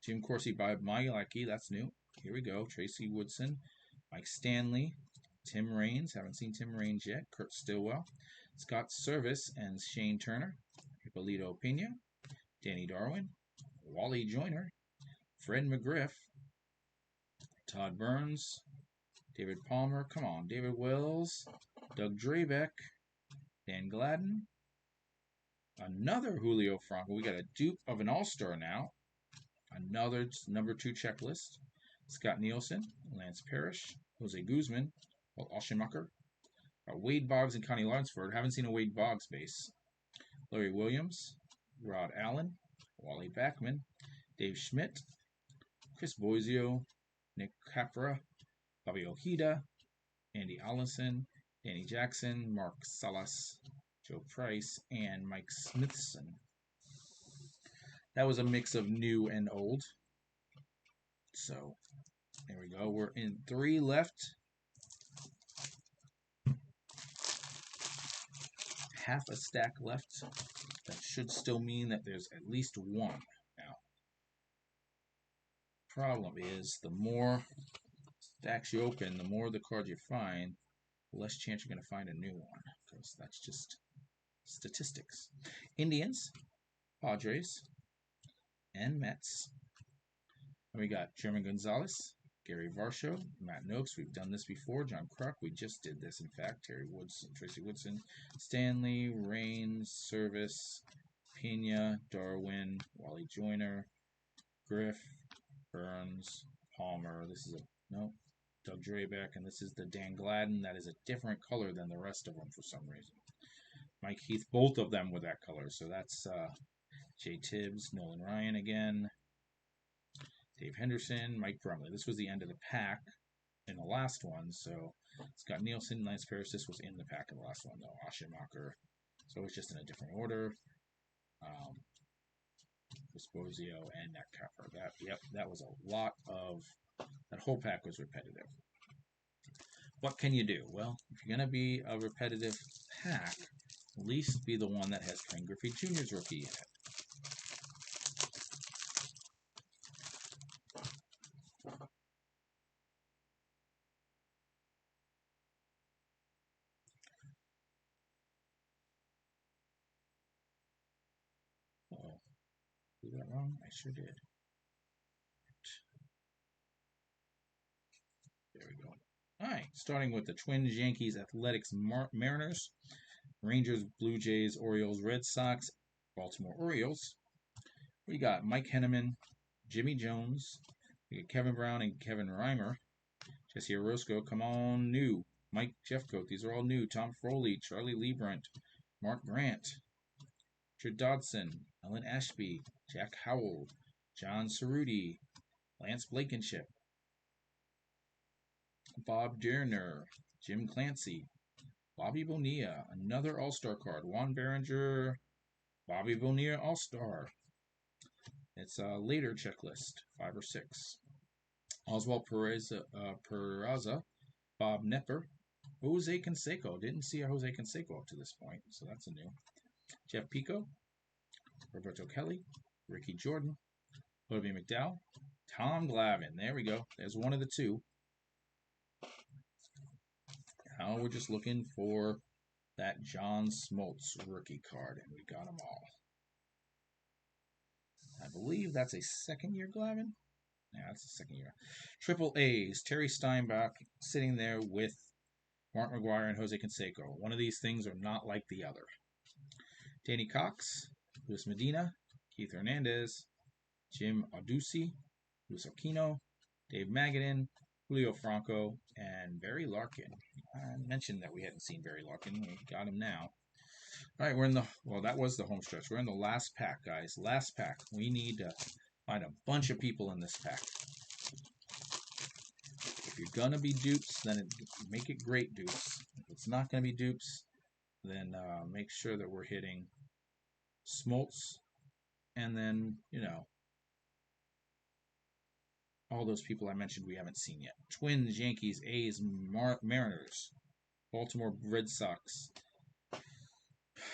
Jim Corsi by Miyake, that's new. Here we go. Tracy Woodson, Mike Stanley, Tim Raines. Haven't seen Tim Raines yet. Kurt Stillwell, Scott Service, and Shane Turner. Hippolito Pena, Danny Darwin, Wally Joyner, Fred McGriff, Todd Burns, David Palmer, come on, David Wells, Doug Drabeck, Dan Gladden, another Julio Franco. We got a dupe of an all-star now. Another number 2 checklist. Scott Nielsen, Lance Parrish, Jose Guzman, Walt Oshemacher, Wade Boggs and Connie Lunsford. Haven't seen a Wade Boggs base. Larry Williams, Rod Allen, Wally Backman, Dave Schmidt, Chris Boisio, Nick Capra, Bobby Ojeda, Andy Allison, Danny Jackson, Mark Salas, Joe Price, and Mike Smithson. That was a mix of new and old. So, there we go. We're in 3 left. Half a stack left. That should still mean that there's at least one. Now, problem is, the more stacks you open, the more the cards you find, the less chance you're going to find a new one. Because that's just statistics. Indians, Padres, and Mets. And we got German Gonzalez, Gary Varsho, Matt Noakes. We've done this before. John Kruk. We just did this, in fact. Terry Woodson, Tracy Woodson, Stanley, Raines, Service, Pena, Darwin, Wally Joyner, Griff, Burns, Palmer. This is Doug Drabeck, and this is the Dan Gladden. That is a different color than the rest of them for some reason. Mike Heath, both of them with that color. So that's Jay Tibbs, Nolan Ryan again, Dave Henderson, Mike Brumley. This was the end of the pack in the last one. So Scott Nielsen, Lance Paris. This was in the pack in the last one, though. Ashimacher. So it's just in a different order. Esposito and Netcapper. That was a lot of. That whole pack was repetitive. What can you do? Well, if you're going to be a repetitive pack, at least be the one that has Ken Griffey Jr.'s rookie in it. Uh-oh. Did that wrong? I sure did. There we go. All right, starting with the Twins, Yankees, Athletics, Mariners, Rangers, Blue Jays, Orioles, Red Sox, Baltimore Orioles. We got Mike Henneman, Jimmy Jones, we got Kevin Brown and Kevin Reimer, Jesse Orosco, come on, new, Mike Jeffcoat, these are all new, Tom Froley, Charlie Liebrant, Mark Grant, Richard Dodson, Ellen Ashby, Jack Howell, John Cerruti, Lance Blankenship, Bob Derner, Jim Clancy, Bobby Bonilla, another All-Star card, Juan Berenger, Bobby Bonilla All-Star. It's a later checklist, 5 or 6. Oswald Peraza, Bob Nepper, Jose Canseco. Didn't see a Jose Canseco up to this point, so that's a new. Jeff Pico, Roberto Kelly, Ricky Jordan, Olivia McDowell, Tom Glavine. There we go. There's one of the two. Now we're just looking for that John Smoltz rookie card, and we got them all. I believe that's a second-year Glavine. Yeah, that's a second year. Triple A's. Terry Steinbach sitting there with Mark McGwire and Jose Canseco. One of these things are not like the other. Danny Cox, Luis Medina, Keith Hernandez, Jim Auducci, Luis Aquino, Dave Magadan, Julio Franco, and Barry Larkin. I mentioned that we hadn't seen Barry Larkin. We got him now. All right, we're in the, well, that was the home stretch. We're in the last pack, guys. Last pack. We need to find a bunch of people in this pack. If you're going to be dupes, then make it great dupes. If it's not going to be dupes, then make sure that we're hitting Smoltz and then, all those people I mentioned we haven't seen yet. Twins, Yankees, A's, Mariners, Baltimore Red Sox,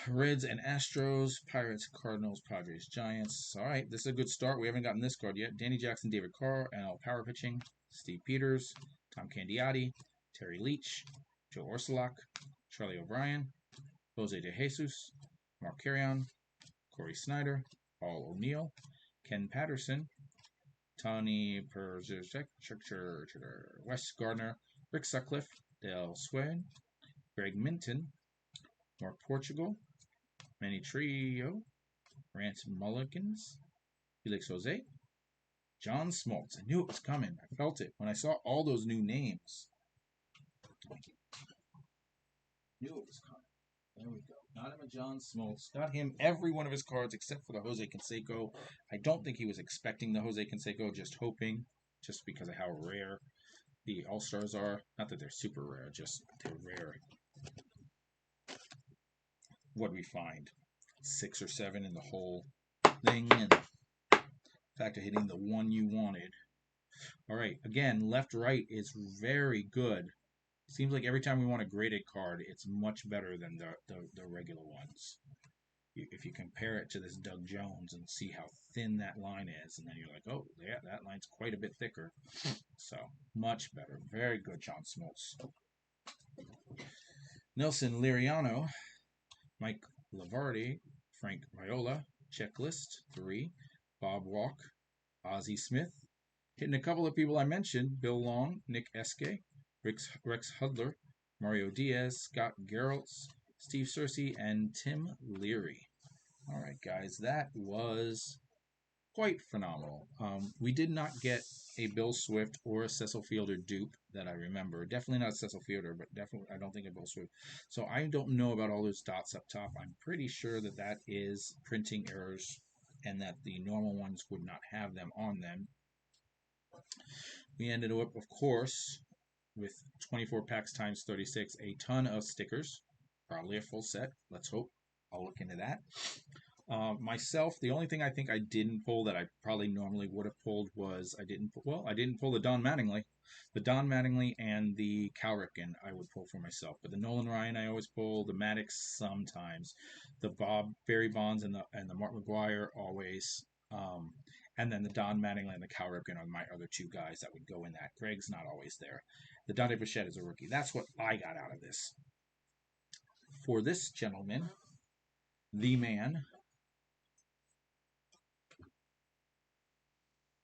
Reds and Astros, Pirates, Cardinals, Padres, Giants. All right, this is a good start. We haven't gotten this card yet. Danny Jackson, David Carr, NL Power Pitching, Steve Peters, Tom Candiotti, Terry Leach, Joe Orsulak, Charlie O'Brien, Jose De Jesus, Mark Carrion, Corey Snyder, Paul O'Neill, Ken Patterson, Tony Perzicek, Wes Gardner, Rick Sutcliffe, Dale Swain, Greg Minton, Mark Portugal, Manny Trio, Grant Mulligans, Felix Jose, John Smoltz. I knew it was coming. I felt it when I saw all those new names. Knew it was coming. There we go. Got him a John Smoltz. Got him every one of his cards except for the Jose Canseco. I don't think he was expecting the Jose Canseco, just hoping, just because of how rare the All-Stars are. Not that they're super rare, just they're rare. What we find? 6 or 7 in the whole thing, and the fact of hitting the one you wanted. All right, again, left-right is very good. Seems like every time we want a graded card, it's much better than the regular ones. If you compare it to this Doug Jones and see how thin that line is, and then you're like, oh, yeah, that line's quite a bit thicker. So, much better. Very good, John Smoltz. Nelson Liriano, Mike Lavardi, Frank Viola, Checklist 3, Bob Walk, Ozzie Smith. Hitting a couple of people I mentioned, Bill Long, Nick Eske, Rex Hudler, Mario Diaz, Scott Geraltz, Steve Cersei, and Tim Leary. All right, guys, that was quite phenomenal. We did not get a Bill Swift or a Cecil Fielder dupe that I remember. Definitely not Cecil Fielder, but definitely I don't think a Bill Swift. So I don't know about all those dots up top. I'm pretty sure that that is printing errors, and that the normal ones would not have them on them. We ended up, of course, with 24 packs times 36, a ton of stickers, probably a full set. Let's hope. I'll look into that. Myself, the only thing I think I didn't pull that I probably normally would have pulled was I didn't pull the Don Mattingly. The Don Mattingly and the Cal Ripken I would pull for myself. But the Nolan Ryan I always pull, the Maddox sometimes. The Barry Bonds and the Mark McGuire always. And then the Don Mattingly and the Cal Ripken are my other two guys that would go in that. Greg's not always there. The Dante Bichette is a rookie. That's what I got out of this. For this gentleman, the man,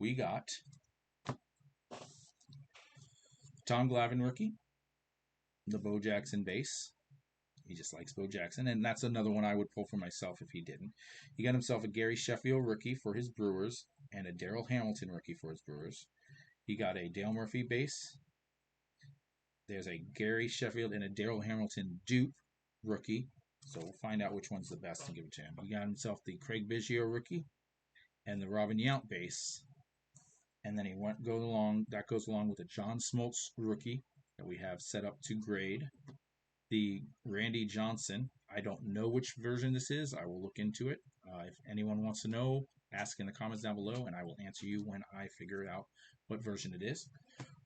we got Tom Glavine rookie, the Bo Jackson base. He just likes Bo Jackson, and that's another one I would pull for myself if he didn't. He got himself a Gary Sheffield rookie for his Brewers and a Darrell Hamilton rookie for his Brewers. He got a Dale Murphy base. There's a Gary Sheffield and a Darrell Hamilton dupe rookie. So we'll find out which one's the best and give it to him. He got himself the Craig Biggio rookie and the Robin Yount base. And then that goes along with a John Smoltz rookie that we have set up to grade. The Randy Johnson. I don't know which version this is. I will look into it. If anyone wants to know, ask in the comments down below, and I will answer you when I figure out what version it is.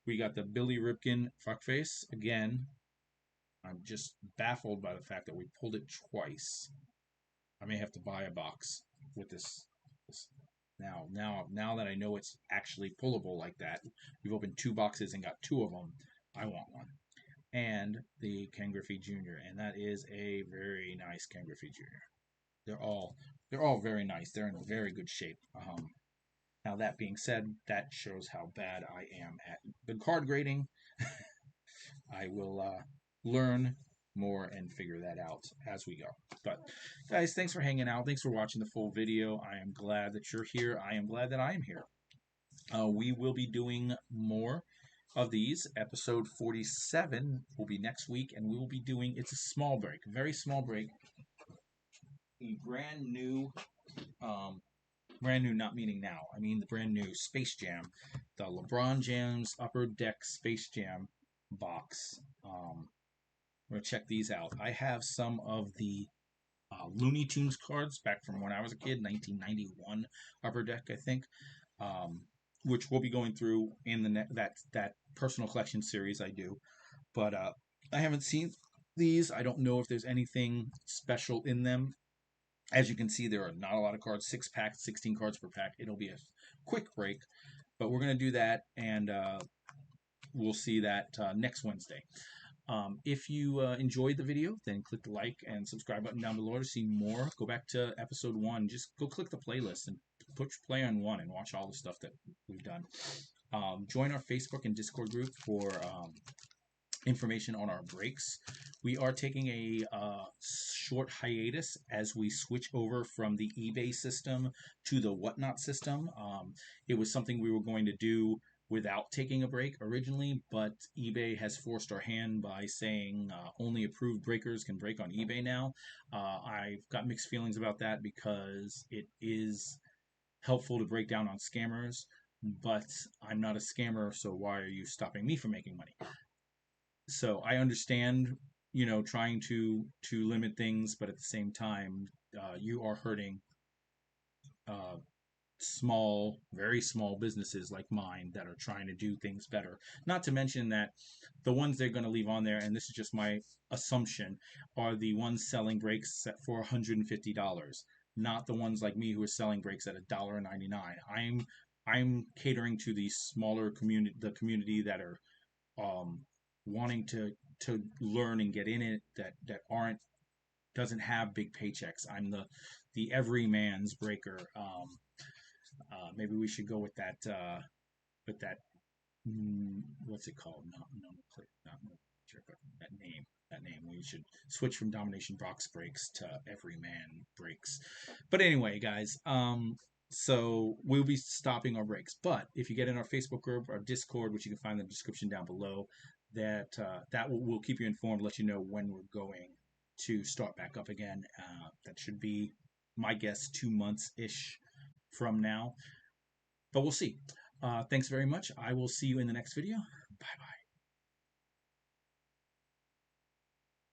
We got the Billy Ripken fuckface. Again, I'm just baffled by the fact that we pulled it twice. I may have to buy a box with this now that I know it's actually pullable like that. We've opened two boxes and got two of them. I want one. And the Ken Griffey Jr. And that is a very nice Ken Griffey Jr. They're all very nice. They're in very good shape. Now that being said, that shows how bad I am at the card grading. I will learn more and figure that out as we go. But guys, thanks for hanging out. Thanks for watching the full video. I am glad that you're here. I am glad that I am here. We will be doing more of these. Episode 47 will be next week, and we will be doing, it's a small break, a very small break, a brand new, not meaning now, I mean the brand new Space Jam, the LeBron James Upper Deck Space Jam box. We're going to check these out. I have some of the Looney Tunes cards back from when I was a kid, 1991 Upper Deck, I think, which we'll be going through in the that personal collection series I do. But I haven't seen these. I don't know if there's anything special in them. As you can see, there are not a lot of cards. 6 packs, 16 cards per pack. It'll be a quick break, but we're going to do that, and we'll see that next Wednesday. If you enjoyed the video, then click the like and subscribe button down below to see more. Go back to episode 1. Just go click the playlist and push play on 1 and watch all the stuff that we've done. Join our Facebook and Discord group for information on our breaks. We are taking a short hiatus as we switch over from the eBay system to the Whatnot system. It was something we were going to do without taking a break originally, but eBay has forced our hand by saying only approved breakers can break on eBay now. I've got mixed feelings about that because it is helpful to break down on scammers, but I'm not a scammer, so why are you stopping me from making money? So I understand, trying to limit things, but at the same time, you are hurting uh, small, very small businesses like mine that are trying to do things better. Not to mention that the ones they're going to leave on there, and this is just my assumption, are the ones selling breaks for $150, not the ones like me who are selling breaks at $1.99. I'm catering to the smaller community, the community that are um, wanting to learn and get in it, that aren't doesn't have big paychecks. I'm the everyman's breaker. Maybe we should go with that. What's it called? Not that name. That name. we should switch from Domination box breaks to Everyman breaks. But anyway, guys, so we'll be stopping our breaks. But if you get in our Facebook group, our Discord, which you can find in the description down below, that will keep you informed, let you know when we're going to start back up again. That should be, my guess, 2 months ish from now. But we'll see. Thanks very much. I will see you in the next video. Bye bye.